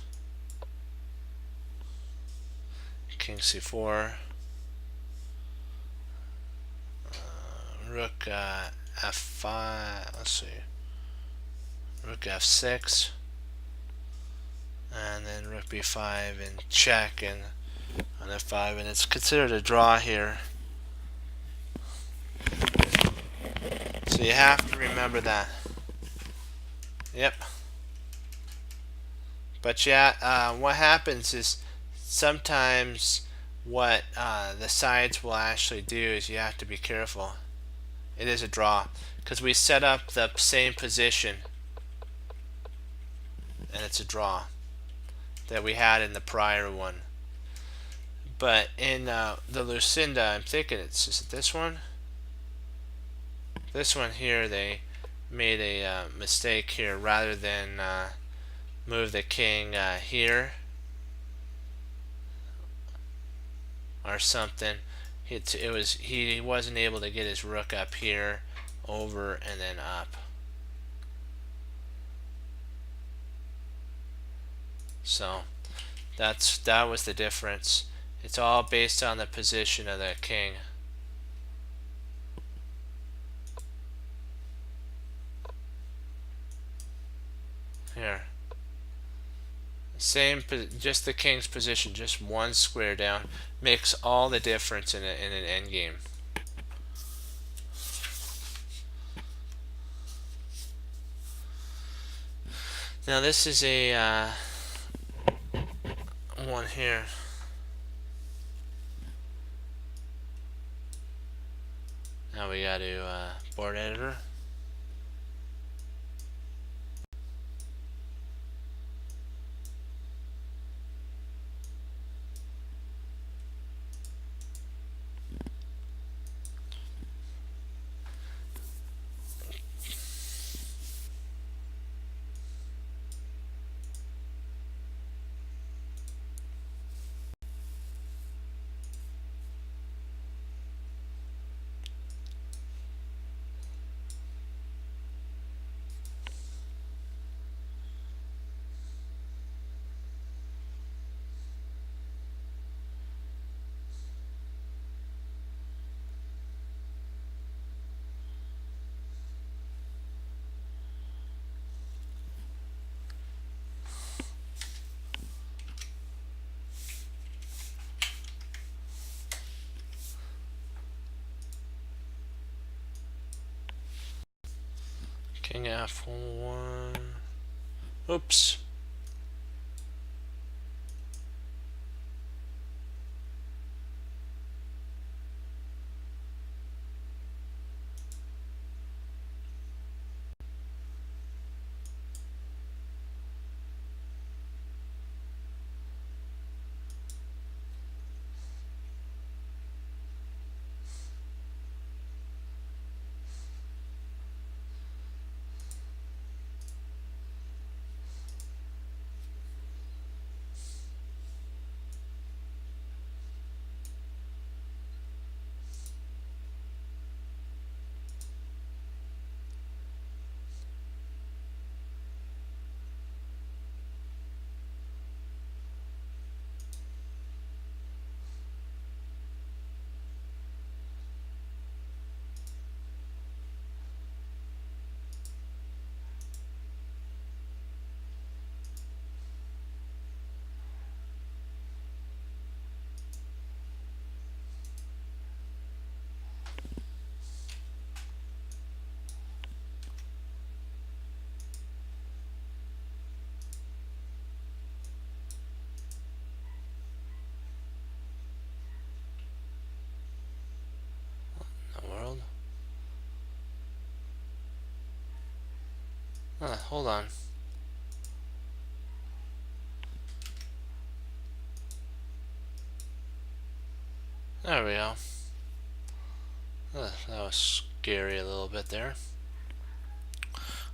King C4. Rook F5. Let's see. Rook F6. And then Rook B5 and check and on F5, and it's considered a draw here. So you have to remember that. Yep. But yeah, what happens is sometimes what the sides will actually do is you have to be careful. It is a draw because we set up the same position, and it's a draw that we had in the prior one. But in the Lucinda, I'm thinking is it this one? This one here, they made a mistake here. Rather than move the king here or something, he wasn't able to get his rook up here, over, and then up. So that was the difference. It's all based on the position of the king. Here. Same, just the king's position, just one square down, makes all the difference in an endgame. Now this is a one here. Now we got to board editor. King F1. Oops. Hold on. There we go. That was scary a little bit there.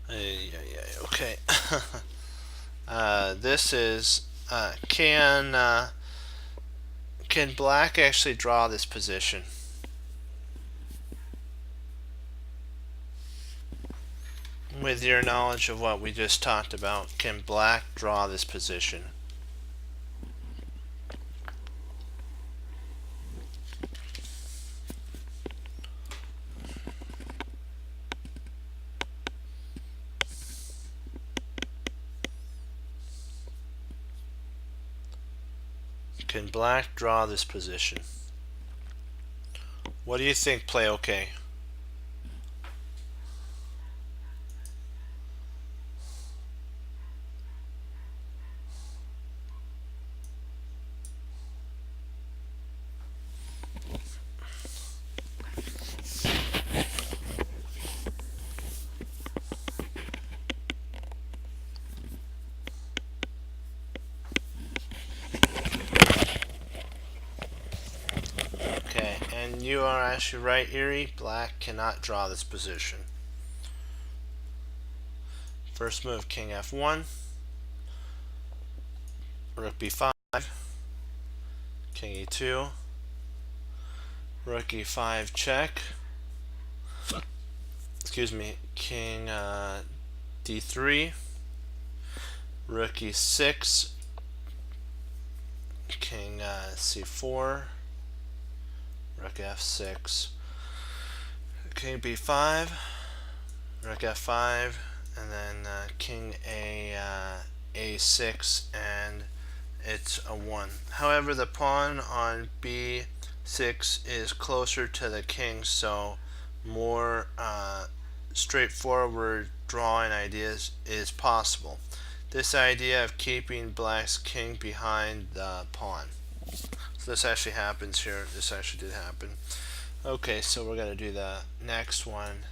Okay. This is can black actually draw this position? With your knowledge of what we just talked about, can black draw this position? Can black draw this position? What do you think, Play OK? Okay, and you are actually right, Erie. Black cannot draw this position. First move, King F1, Rook B5, King E2, Rook E5 check. Excuse me, King D3, Rook E6, King C4, Rook F6, King B5, Rook F5, and then King A6, and it's a 1. However, the pawn on B6 is closer to the king, so more straightforward drawing ideas is possible. This idea of keeping black's king behind the pawn. So this actually happens here. This actually did happen. Okay, so we're going to do the next one.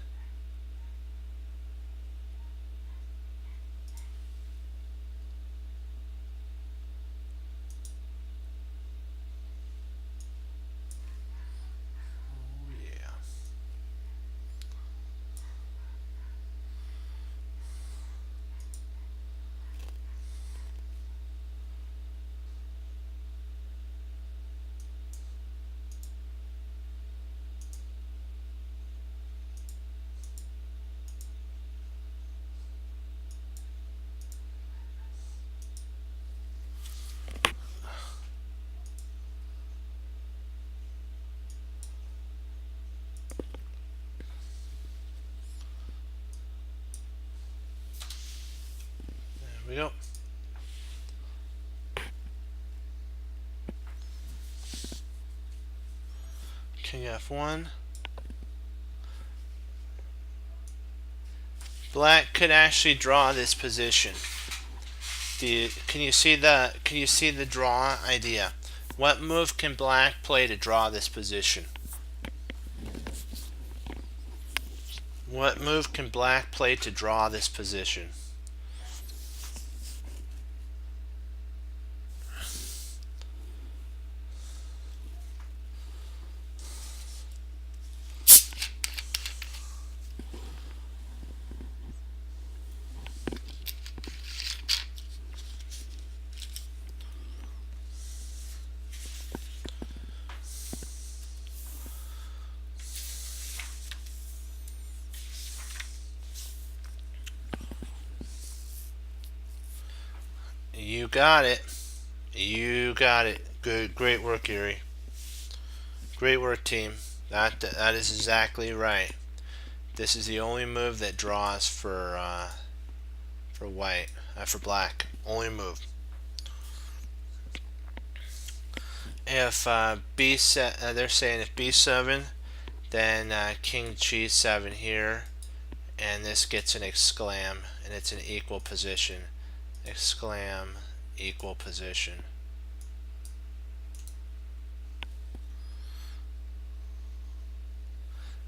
We go. King F1. Black could actually draw this position. Can you see the draw idea? What move can black play to draw this position? What move can black play to draw this position? You got it. You got it. Good, great work, Erie. Great work, team. That is exactly right. This is the only move that draws for white, for black. Only move. If B7, they're saying if B7, then King G7 here, and this gets an exclam, and it's an equal position. Exclam, equal position.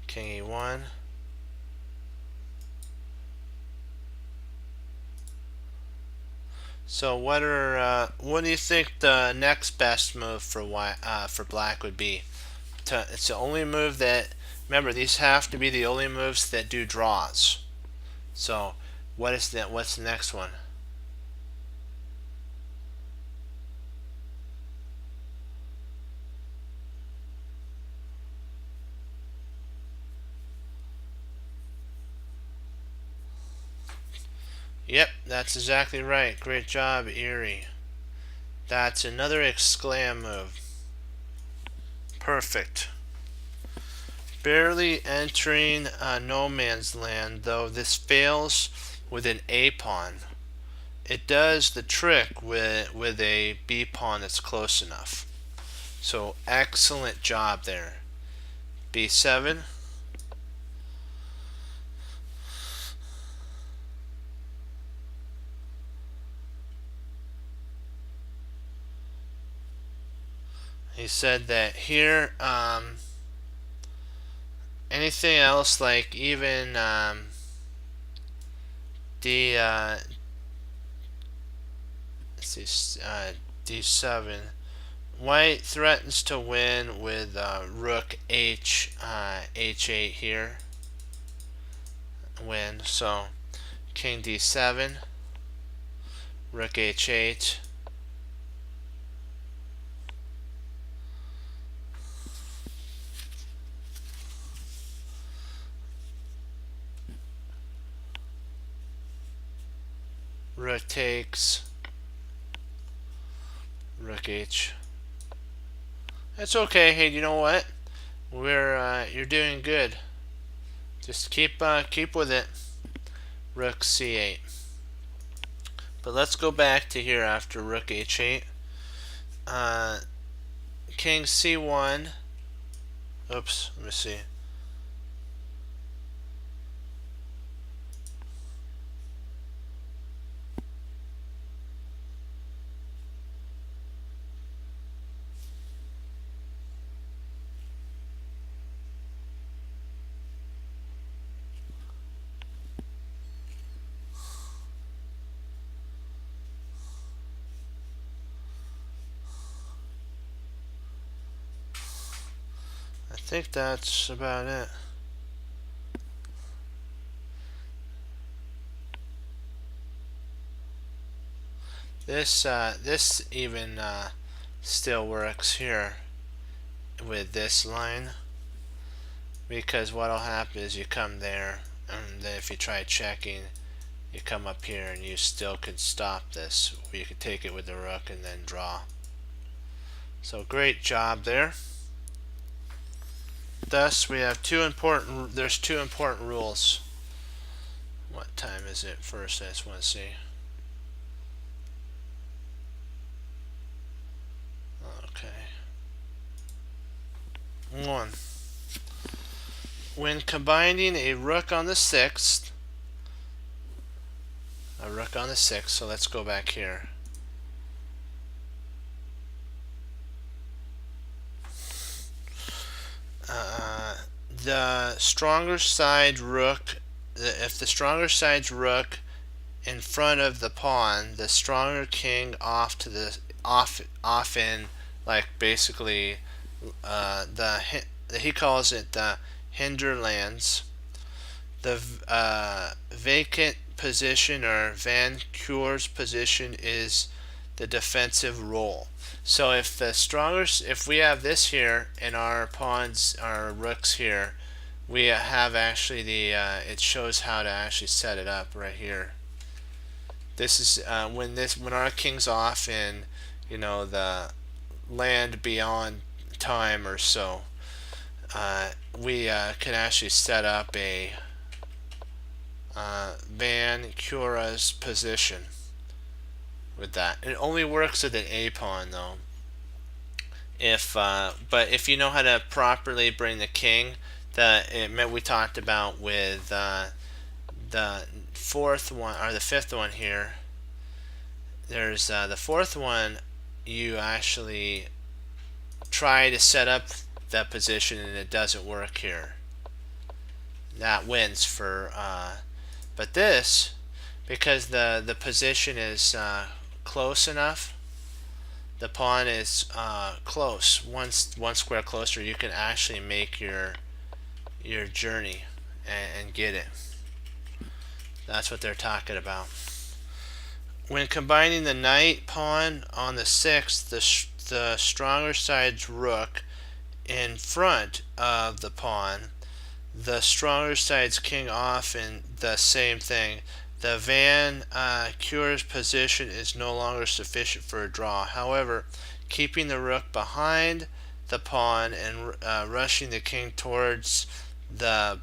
King E1, So what do you think the next best move for for black would be? It's the only move that, remember, these have to be the only moves that do draws. So what's the next one? Yep, that's exactly right. Great job, Erie. That's another exclam move. Perfect. Barely entering no man's land, though this fails with an A pawn. It does the trick with a B pawn that's close enough. So excellent job there. B7. He said that here, anything else like even D, D7. White threatens to win with Rook H8 here. Win. So King D7, Rook H8. Rook takes. Rook H. That's okay. Hey, you know what? You're doing good. Just keep with it. Rook C8. But let's go back to here after Rook H8. King C1. Oops. Let me see. I think that's about it. This even still works here with this line, because what'll happen is you come there, and then if you try checking, you come up here and you still could stop this. You could take it with the rook and then draw. So great job there. Thus we have there's two important rules. What time is it first? I just want to see. Okay. 1. When combining a rook on the 6th, so let's go back here. The stronger side rook, if the stronger side's rook in front of the pawn, the stronger king off to the off in, like basically he calls it the hinterlands. The vacant position, or Van Kure's position, is the defensive role. So if we have this here and our pawns, our rooks here, we have actually it shows how to actually set it up right here. This is when our king's off in, the land beyond time or so, we can actually set up a Van Kure's position with that. It only works with an A pawn though. But if you know how to properly bring the king, we talked about with the fourth one or the fifth one here. There's the fourth one. You actually try to set up that position and it doesn't work here. That wins for. But this, because the position is close enough, the pawn is close. One square closer, you can actually make your journey and get it. That's what they're talking about. When combining the knight pawn on the 6th, the stronger side's rook in front of the pawn, the stronger side's king off, and the same thing. The Van Cure's position is no longer sufficient for a draw. However, keeping the rook behind the pawn and rushing the king towards the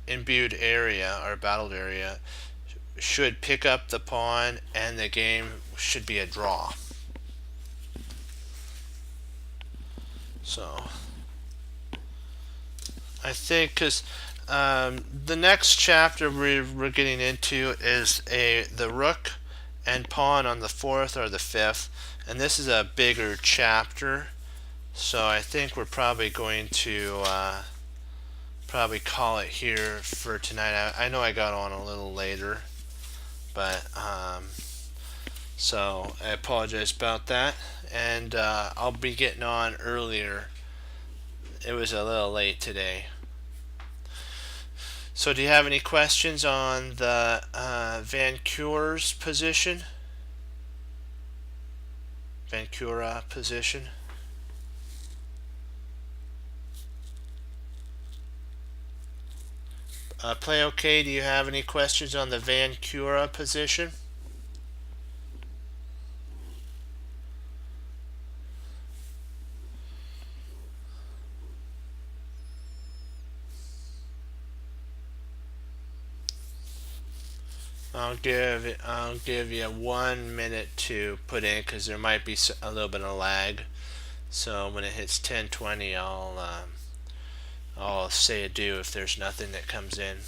imbued area or battled area should pick up the pawn, and the game should be a draw. So I think because the next chapter we're getting into is the rook and pawn on the 4th or the 5th, and this is a bigger chapter, so I think we're probably going to probably call it here for tonight. I know I got on a little later, but so I apologize about that, and I'll be getting on earlier. It was a little late today. So do you have any questions on the Van Cure's position? Van Cura position? Play okay, do you have any questions on the Van Cura position? I'll give you 1 minute to put in because there might be a little bit of lag. So when it hits 10:20, I'll say adieu if there's nothing that comes in.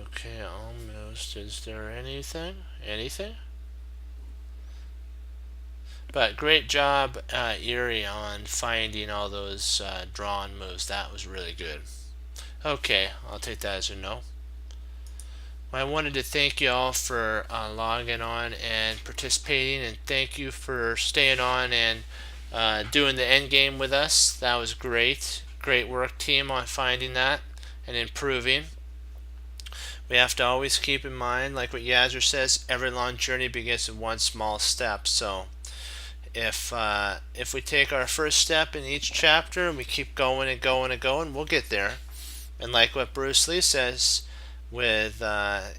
Okay, almost. Is there anything? Anything? But great job, Erie, on finding all those drawn moves. That was really good. Okay, I'll take that as a no. I wanted to thank you all for logging on and participating, and thank you for staying on and doing the end game with us. That was great. Great work, team, on finding that and improving. We have to always keep in mind, like what Yazzer says, every long journey begins with one small step. So if we take our first step in each chapter and we keep going and going and going, we'll get there. And like what Bruce Lee says, with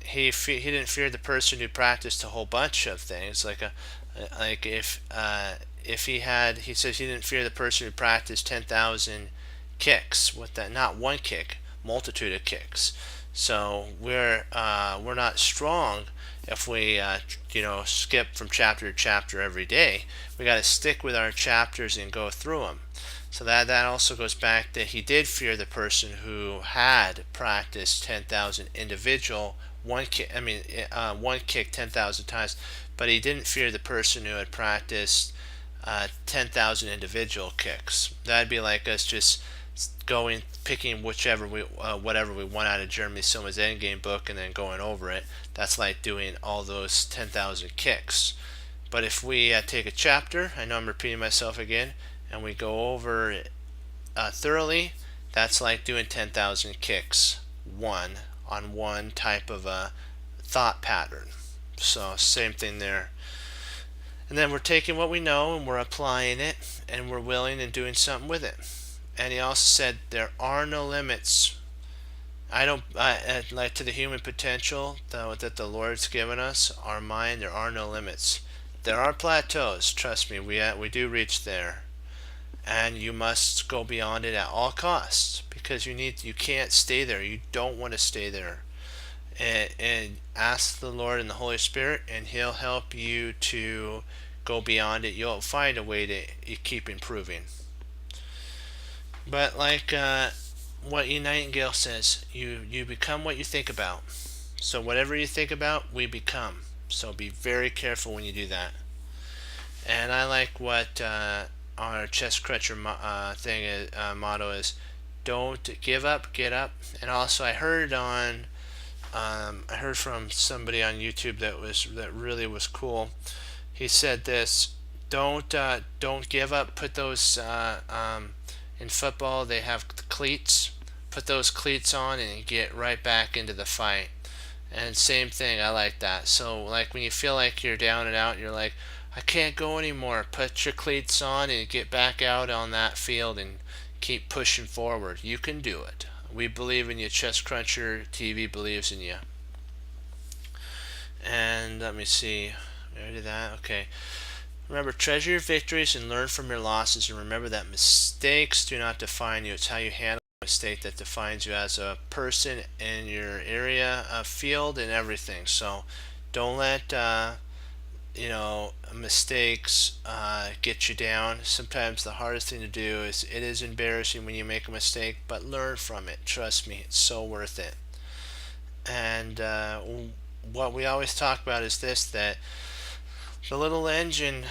he didn't fear the person who practiced a whole bunch of things. Like if he says he didn't fear the person who practiced 10,000 kicks with that, not one kick, multitude of kicks. So we're not strong if we skip from chapter to chapter every day. We got to stick with our chapters and go through them. So that also goes back that he did fear the person who had practiced 10,000 individual one kick 10,000 times, but he didn't fear the person who had practiced 10,000 individual kicks. That'd be like us just picking whatever we want out of Jeremy Silma's Endgame book and then going over it. That's like doing all those 10,000 kicks. But if we take a chapter, I know I'm repeating myself again, and we go over it thoroughly, that's like doing 10,000 kicks on one type of a thought pattern. So same thing there. And then we're taking what we know and we're applying it, and we're willing and doing something with it. And he also said there are no limits. Like to the human potential that the Lord's given us, our mind, there are no limits. There are plateaus, trust me, we do reach there. And you must go beyond it at all costs, because you can't stay there. You don't want to stay there. And ask the Lord and the Holy Spirit, and He'll help you to go beyond it. You'll find a way to keep improving. But like what E. Nightingale says, you become what you think about. So whatever you think about, we become. So be very careful when you do that. And I like what our chest cruncher motto is: don't give up, get up. And also, I heard from somebody on YouTube that really was cool. He said this: don't give up. Put those in football. They have cleats. Put those cleats on and you get right back into the fight. And same thing, I like that. So like when you feel like you're down and out, you're like, I can't go anymore. Put your cleats on and get back out on that field and keep pushing forward. You can do it. We believe in you. Chest Cruncher TV believes in you. And let me see. I did that. Okay. Remember, treasure your victories and learn from your losses. And remember that mistakes do not define you. It's how you handle a mistake that defines you as a person in your area of field and everything. So don't let mistakes get you down. Sometimes the hardest thing to do is, it is embarrassing when you make a mistake, but learn from it. Trust me, it's so worth it. And what we always talk about is this: that the little engine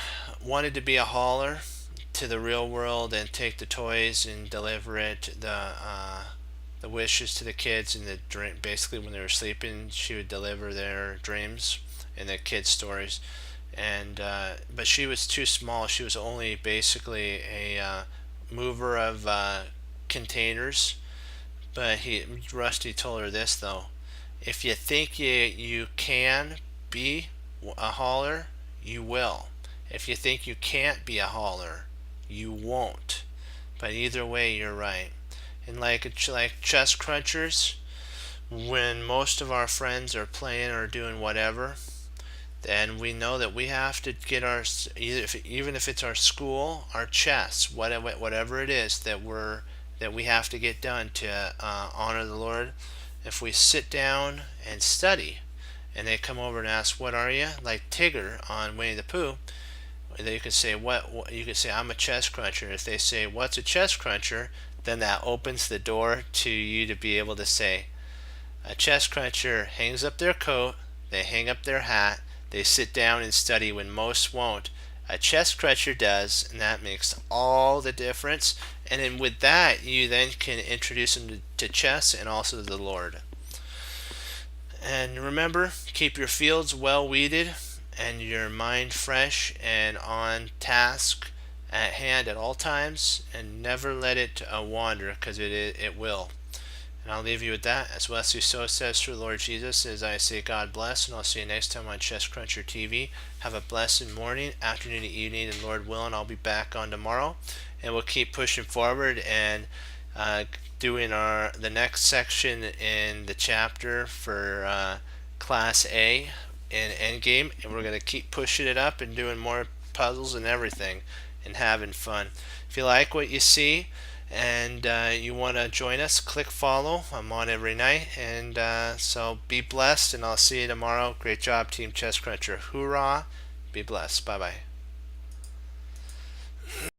wanted to be a hauler to the real world and take the toys and deliver it, the wishes to the kids, and the dream. Basically, when they were sleeping, she would deliver their dreams and the kids' stories. And but she was too small. She was only basically a mover of containers. But Rusty told her this though: if you think you can be a hauler, you will. If you think you can't be a hauler, you won't. But either way, you're right. And like chest crunchers, when most of our friends are playing or doing whatever, then we know that we have to get our, even if it's our school, our chess, whatever it is that we have to get done to honor the Lord. If we sit down and study, and they come over and ask, "What are you?" Like Tigger on Winnie the Pooh, you can say, "What?" You can say, "I'm a chest cruncher." If they say, "What's a chest cruncher?" then that opens the door to you to be able to say, "A chest cruncher hangs up their coat, they hang up their hat, they sit down and study when most won't. A chest cruncher does," and that makes all the difference. And then with that, you then can introduce them to chess and also to the Lord. And remember, keep your fields well weeded and your mind fresh and on task at hand at all times, and never let it wander, because it will. And I'll leave you with that. As Wesley So says through Lord Jesus, as I say, God bless, and I'll see you next time on Chest Cruncher TV. Have a blessed morning, afternoon, and evening, and Lord willing, I'll be back on tomorrow. And we'll keep pushing forward and doing the next section in the chapter for Class A in Endgame. And we're going to keep pushing it up and doing more puzzles and everything and having fun. If you like what you see, and you want to join us, click follow. I'm on every night, and so be blessed, and I'll see you tomorrow. Great job, Team Chest Cruncher. Hoorah! Be blessed. Bye bye.